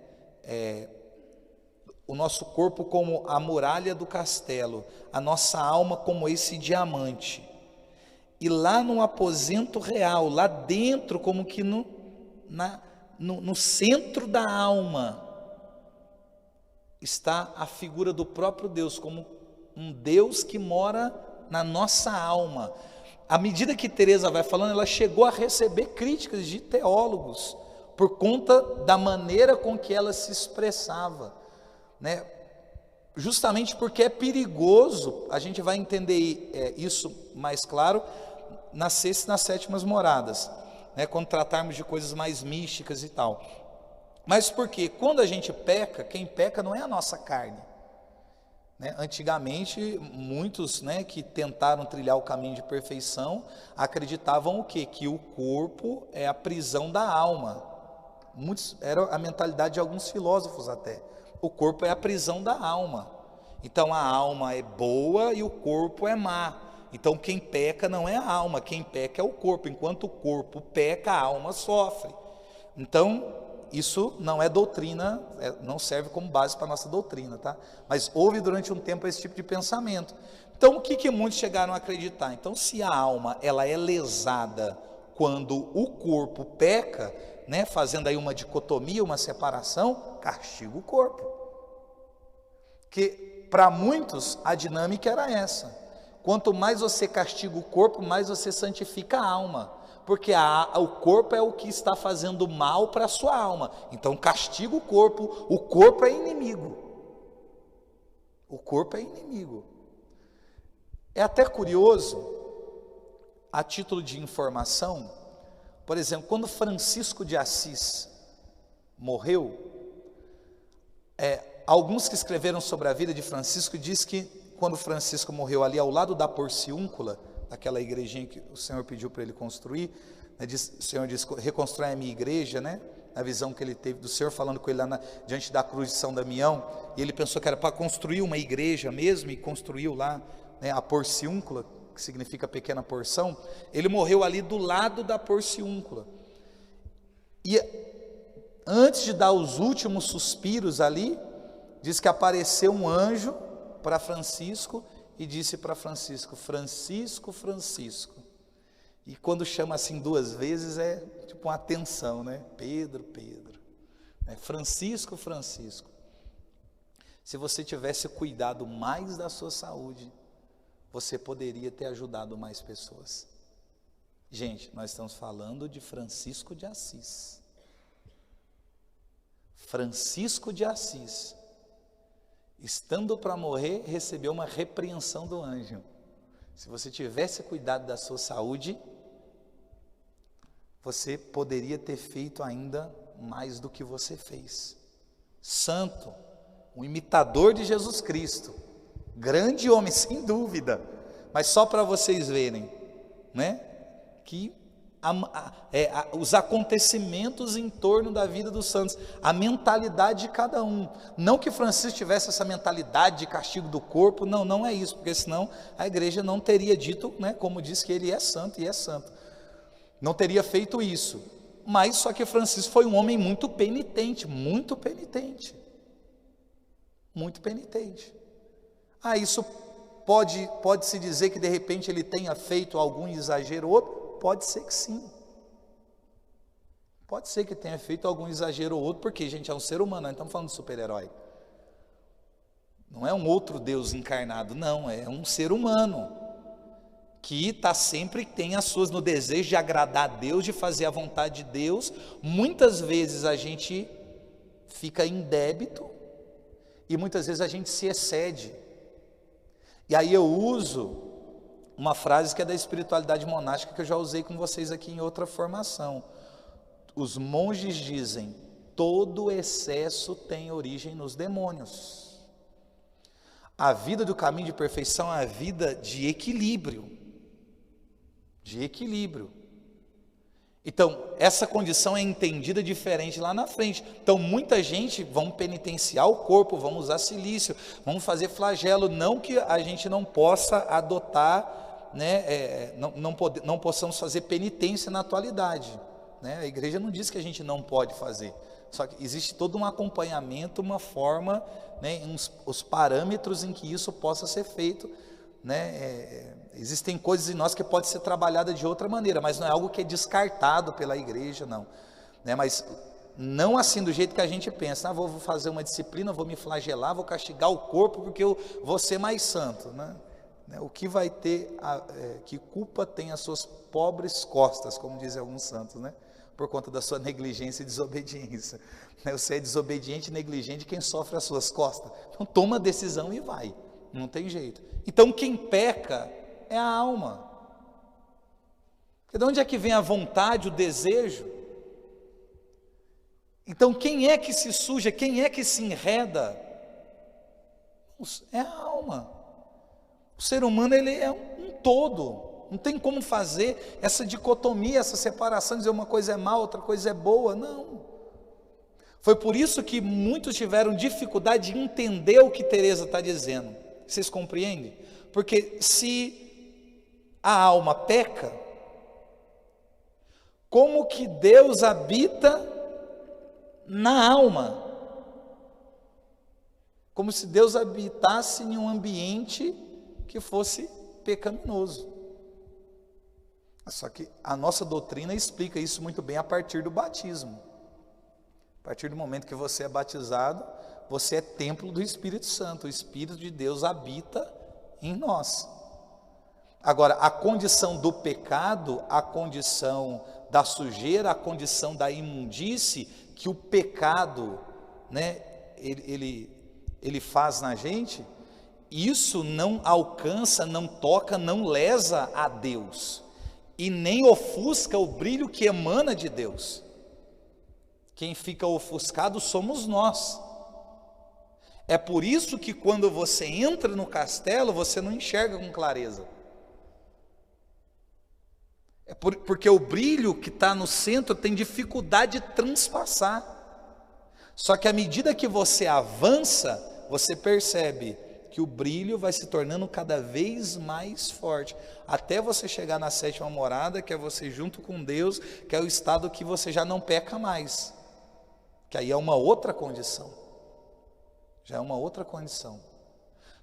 O nosso corpo como a muralha do castelo, a nossa alma como esse diamante, e lá no aposento real, lá dentro, como que no centro da alma, está a figura do próprio Deus, como um Deus que mora na nossa alma. À medida que Teresa vai falando, ela chegou a receber críticas de teólogos, por conta da maneira com que ela se expressava, né? Justamente porque é perigoso, a gente vai entender isso mais claro nas sextas e nas sétimas moradas, né? Quando tratarmos de coisas mais místicas e tal. Mas porque quando a gente peca, quem peca não é a nossa carne, né? Antigamente, muitos, né, que tentaram trilhar o caminho de perfeição, acreditavam o quê? Que o corpo é a prisão da alma. Era a mentalidade de alguns filósofos até. O corpo é a prisão da alma. Então a alma é boa e o corpo é má. Então quem peca não é a alma, quem peca é o corpo. Enquanto o corpo peca, a alma sofre. Então isso não é doutrina, não serve como base para a nossa doutrina, tá? Mas houve durante um tempo esse tipo de pensamento. Então o que muitos chegaram a acreditar? Então se a alma ela é lesada quando o corpo peca, né, fazendo aí uma dicotomia, uma separação, castiga o corpo. Que para muitos a dinâmica era essa. Quanto mais você castiga o corpo, mais você santifica a alma. Porque o corpo é o que está fazendo mal para a sua alma. Então castiga o corpo é inimigo. O corpo é inimigo. É até curioso, a título de informação, por exemplo, quando Francisco de Assis morreu, alguns que escreveram sobre a vida de Francisco diz que quando Francisco morreu ali ao lado da Porciúncula, aquela igrejinha que o Senhor pediu para ele construir, né, o Senhor disse, reconstrói a minha igreja, né? A visão que ele teve do Senhor falando com ele lá diante da cruz de São Damião, e ele pensou que era para construir uma igreja mesmo, e construiu lá, né, a Porciúncula, que significa pequena porção. Ele morreu ali do lado da Porciúncula, e antes de dar os últimos suspiros ali, diz que apareceu um anjo para Francisco, e disse para Francisco, Francisco, Francisco. E quando chama assim duas vezes é tipo uma atenção, né? Pedro, Pedro. Francisco, Francisco. Se você tivesse cuidado mais da sua saúde, você poderia ter ajudado mais pessoas. Gente, nós estamos falando de Francisco de Assis. Francisco de Assis, estando para morrer, recebeu uma repreensão do anjo. Se você tivesse cuidado da sua saúde, você poderia ter feito ainda mais do que você fez. Santo, um imitador de Jesus Cristo, grande homem, sem dúvida, mas só para vocês verem, né, que os acontecimentos em torno da vida dos santos, a mentalidade de cada um. Não que Francisco tivesse essa mentalidade de castigo do corpo, não é isso, porque senão a igreja não teria dito, né, como diz que ele é santo e é santo, não teria feito isso. Mas só que Francisco foi um homem muito penitente, muito penitente. muito penitente. Isso pode-se dizer que de repente ele tenha feito algum exagero ou outro? Pode ser que sim. Pode ser que tenha feito algum exagero ou outro, porque, gente, é um ser humano, nós estamos falando de super-herói. Não é um outro Deus encarnado, não, é um ser humano, que tem as suas no desejo de agradar a Deus, de fazer a vontade de Deus. Muitas vezes a gente fica em débito, e muitas vezes a gente se excede. E aí eu uso uma frase que é da espiritualidade monástica, que eu já usei com vocês aqui em outra formação. Os monges dizem: todo excesso tem origem nos demônios. A vida do caminho de perfeição é a vida de equilíbrio. De equilíbrio. Então, essa condição é entendida diferente lá na frente. Então, muita gente vão penitenciar o corpo, vão usar silício, vão fazer flagelo. Não que a gente não possa adotar, né, não possamos fazer penitência na atualidade. A igreja não diz que a gente não pode fazer, só que existe todo um acompanhamento, uma forma, os parâmetros em que isso possa ser feito. Existem coisas em nós que pode ser trabalhada de outra maneira, mas não é algo que é descartado pela igreja, não. Mas não assim do jeito que a gente pensa: vou fazer uma disciplina, vou me flagelar, vou castigar o corpo porque eu vou ser mais santo. O que vai ter, que culpa tem as suas pobres costas, como dizem alguns santos, por conta da sua negligência e desobediência. Você é desobediente e negligente, quem sofre as suas costas. Então toma a decisão e vai, não tem jeito. Então quem peca é a alma. De onde é que vem a vontade, o desejo? Então quem é que se suja, quem é que se enreda? É a alma. O ser humano, ele é um todo. Não tem como fazer essa dicotomia, essa separação, dizer uma coisa é má, outra coisa é boa, não. Foi por isso que muitos tiveram dificuldade de entender o que Teresa está dizendo. Vocês compreendem? Porque se a alma peca, como que Deus habita na alma? Como se Deus habitasse em um ambiente que fosse pecaminoso. Só que a nossa doutrina explica isso muito bem a partir do batismo. A partir do momento que você é batizado, você é templo do Espírito Santo. O Espírito de Deus habita em nós. Agora, a condição do pecado, a condição da sujeira, a condição da imundície que o pecado, ele faz na gente, isso não alcança, não toca, não lesa a Deus. E nem ofusca o brilho que emana de Deus. Quem fica ofuscado somos nós. É por isso que quando você entra no castelo, você não enxerga com clareza. Porque o brilho que está no centro tem dificuldade de transpassar. Só que à medida que você avança, você percebe que o brilho vai se tornando cada vez mais forte, até você chegar na sétima morada, que é você junto com Deus, que é o estado que você já não peca mais, que aí é uma outra condição, já é uma outra condição.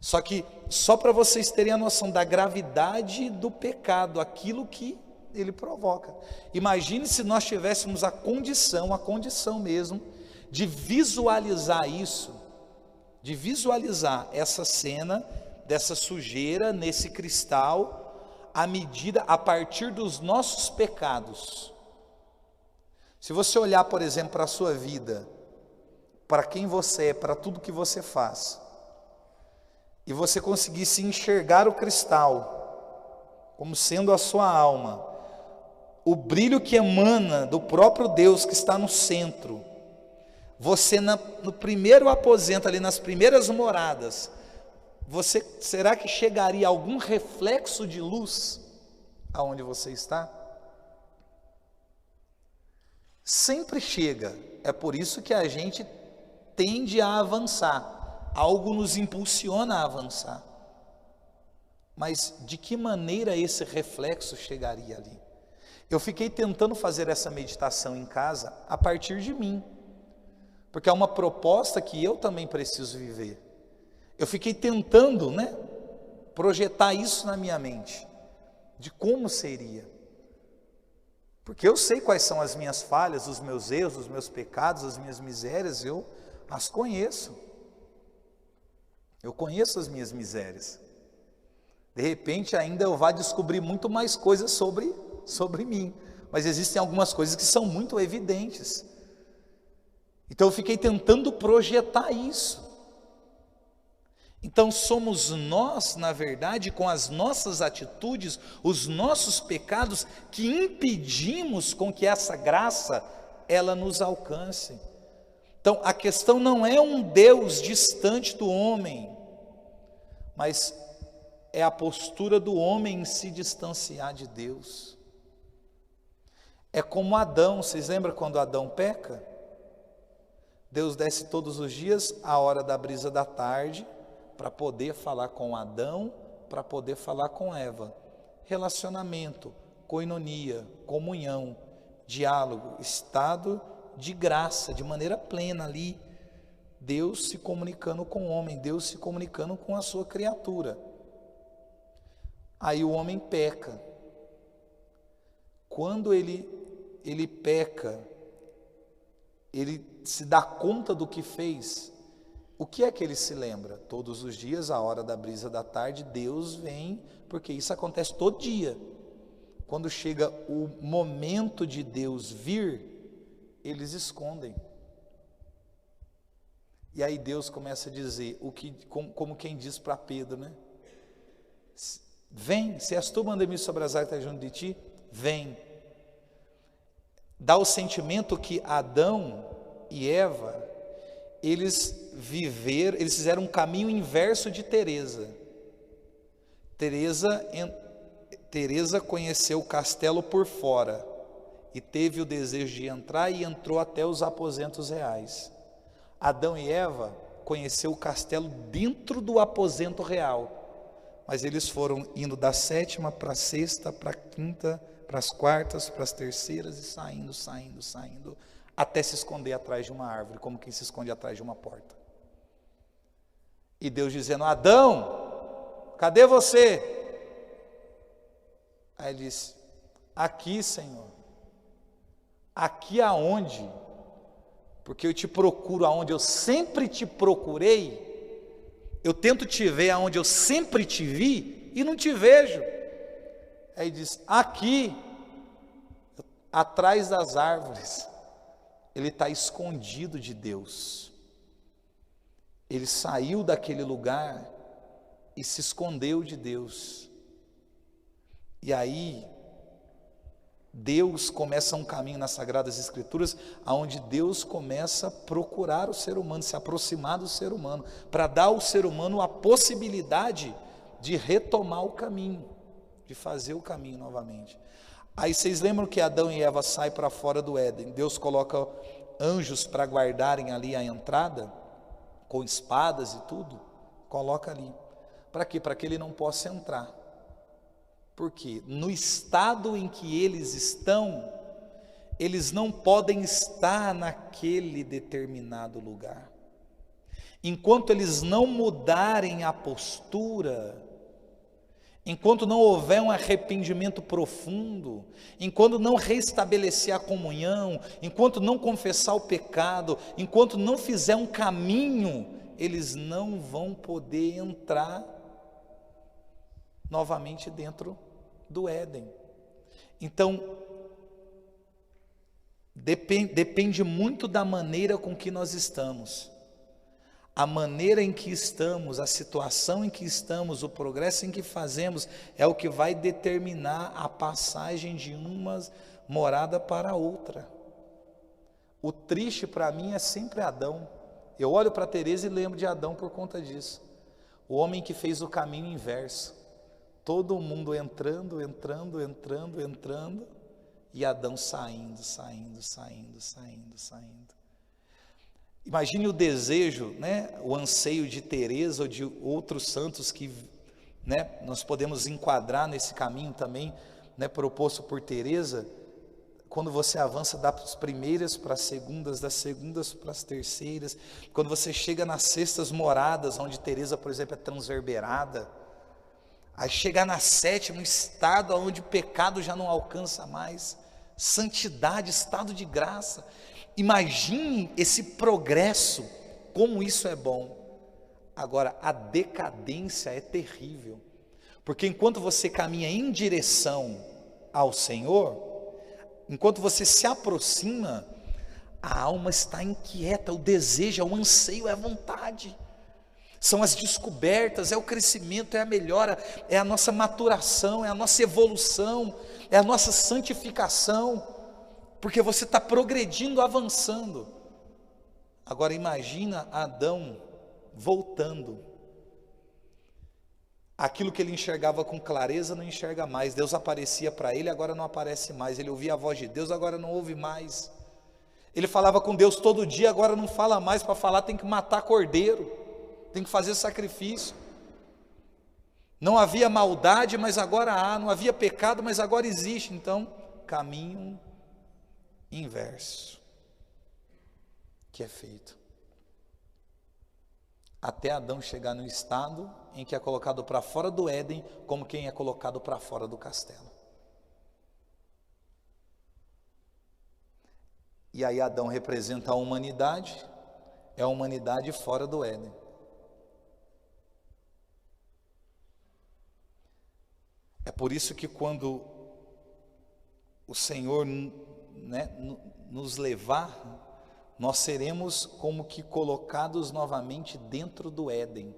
Só para vocês terem a noção da gravidade do pecado, aquilo que ele provoca. Imagine se nós tivéssemos a condição mesmo, de visualizar isso, de visualizar essa cena dessa sujeira nesse cristal, a partir dos nossos pecados. Se você olhar, por exemplo, para a sua vida, para quem você é, para tudo que você faz, e você conseguisse enxergar o cristal como sendo a sua alma, o brilho que emana do próprio Deus que está no centro, você no primeiro aposento, ali nas primeiras moradas, será que chegaria algum reflexo de luz aonde você está? Sempre chega. É por isso que a gente tende a avançar. Algo nos impulsiona a avançar. Mas de que maneira esse reflexo chegaria ali? Eu fiquei tentando fazer essa meditação em casa a partir de mim. Porque é uma proposta que eu também preciso viver. Eu fiquei tentando, projetar isso na minha mente, de como seria. Porque eu sei quais são as minhas falhas, os meus erros, os meus pecados, as minhas misérias, eu as conheço. Eu conheço as minhas misérias. De repente ainda eu vá descobrir muito mais coisas sobre mim. Mas existem algumas coisas que são muito evidentes. Então eu fiquei tentando projetar isso. Então somos nós, na verdade, com as nossas atitudes, os nossos pecados, que impedimos com que essa graça, ela nos alcance. Então a questão não é um Deus distante do homem, mas é a postura do homem em se distanciar de Deus. É como Adão, vocês lembram quando Adão peca? Deus desce todos os dias, à hora da brisa da tarde, para poder falar com Adão, para poder falar com Eva. Relacionamento, koinonia, comunhão, diálogo, estado de graça, de maneira plena ali. Deus se comunicando com o homem, Deus se comunicando com a sua criatura. Aí o homem peca. Quando ele peca, ele se dá conta do que fez. O que é que ele se lembra? Todos os dias, à hora da brisa da tarde, Deus vem, porque isso acontece todo dia. Quando chega o momento de Deus vir, eles escondem. E aí Deus começa a dizer, como quem diz para Pedro, Vem, se és tu, manda-me sobre as águas que está junto de ti, vem. Dá o sentimento que Adão e Eva, eles fizeram um caminho inverso de Teresa. Teresa conheceu o castelo por fora e teve o desejo de entrar e entrou até os aposentos reais. Adão e Eva conheceu o castelo dentro do aposento real, mas eles foram indo da sétima para a sexta, para a quinta, para as quartas, para as terceiras e saindo, até se esconder atrás de uma árvore, como quem se esconde atrás de uma porta. E Deus dizendo, Adão, cadê você? Aí ele disse, aqui, Senhor. Aqui aonde? Porque eu te procuro aonde eu sempre te procurei. Eu tento te ver aonde eu sempre te vi e não te vejo. Aí diz, aqui, atrás das árvores. Ele está escondido de Deus. Ele saiu daquele lugar e se escondeu de Deus. E aí, Deus começa um caminho nas Sagradas Escrituras, onde Deus começa a procurar o ser humano, se aproximar do ser humano, para dar ao ser humano a possibilidade de retomar o caminho, de fazer o caminho novamente. Aí vocês lembram que Adão e Eva saem para fora do Éden, Deus coloca anjos para guardarem ali a entrada, com espadas e tudo, coloca ali. Para quê? Para que ele não possa entrar. Porque no estado em que eles estão, eles não podem estar naquele determinado lugar. Enquanto eles não mudarem a postura, enquanto não houver um arrependimento profundo, enquanto não restabelecer a comunhão, enquanto não confessar o pecado, enquanto não fizer um caminho, eles não vão poder entrar novamente dentro do Éden. Então, depende muito da maneira com que nós estamos. A maneira em que estamos, a situação em que estamos, o progresso em que fazemos, é o que vai determinar a passagem de uma morada para outra. O triste para mim é sempre Adão. Eu olho para Teresa e lembro de Adão por conta disso. O homem que fez o caminho inverso. Todo mundo entrando, e Adão saindo. Imagine o desejo, o anseio de Teresa ou de outros santos que, nós podemos enquadrar nesse caminho também, proposto por Teresa, quando você avança das primeiras para as segundas, das segundas para as terceiras, quando você chega nas sextas moradas, onde Teresa, por exemplo, é transverberada, aí chegar na sétima, estado onde o pecado já não alcança mais, santidade, estado de graça. Imagine esse progresso, como isso é bom. Agora, a decadência é terrível, porque enquanto você caminha em direção ao Senhor, enquanto você se aproxima, a alma está inquieta, o desejo, é o anseio, é a vontade, são as descobertas, é o crescimento, é a melhora, é a nossa maturação, é a nossa evolução, é a nossa santificação, porque você está progredindo, avançando. Agora imagina Adão voltando, aquilo que ele enxergava com clareza não enxerga mais, Deus aparecia para ele, agora não aparece mais, ele ouvia a voz de Deus, agora não ouve mais, ele falava com Deus todo dia, agora não fala mais, para falar tem que matar cordeiro, tem que fazer sacrifício, não havia maldade, mas agora há, não havia pecado, mas agora existe, então, caminho inverso, que é feito, até Adão chegar no estado em que é colocado para fora do Éden, como quem é colocado para fora do castelo. E aí Adão representa a humanidade, é a humanidade fora do Éden. É por isso que quando o Senhor, né, nos levar, nós seremos como que colocados novamente dentro do Éden.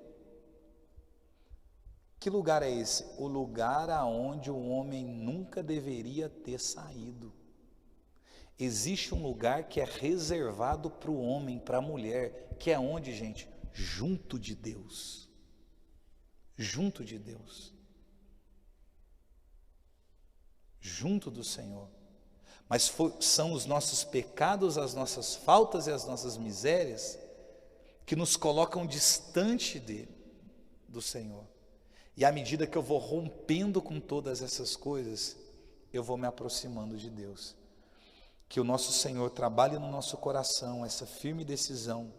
Que lugar é esse? O lugar aonde o homem nunca deveria ter saído. Existe um lugar que é reservado para o homem, para a mulher, que é onde, gente? Junto de Deus. Junto de Deus. Junto do Senhor. Mas são os nossos pecados, as nossas faltas e as nossas misérias que nos colocam distante do Senhor. E à medida que eu vou rompendo com todas essas coisas, eu vou me aproximando de Deus. Que o nosso Senhor trabalhe no nosso coração essa firme decisão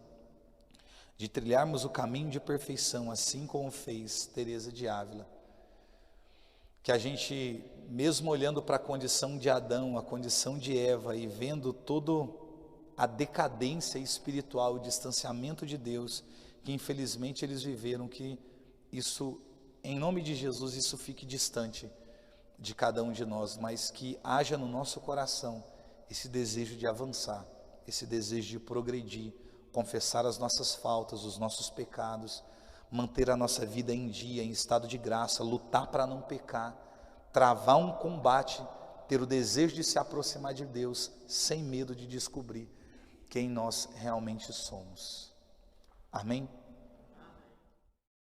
de trilharmos o caminho de perfeição, assim como fez Teresa de Ávila. Que a gente, mesmo olhando para a condição de Adão, a condição de Eva, e vendo toda a decadência espiritual, o distanciamento de Deus, que infelizmente eles viveram, que isso, em nome de Jesus, isso fique distante de cada um de nós, mas que haja no nosso coração esse desejo de avançar, esse desejo de progredir, confessar as nossas faltas, os nossos pecados, manter a nossa vida em dia, em estado de graça, lutar para não pecar, travar um combate, ter o desejo de se aproximar de Deus, sem medo de descobrir quem nós realmente somos. Amém?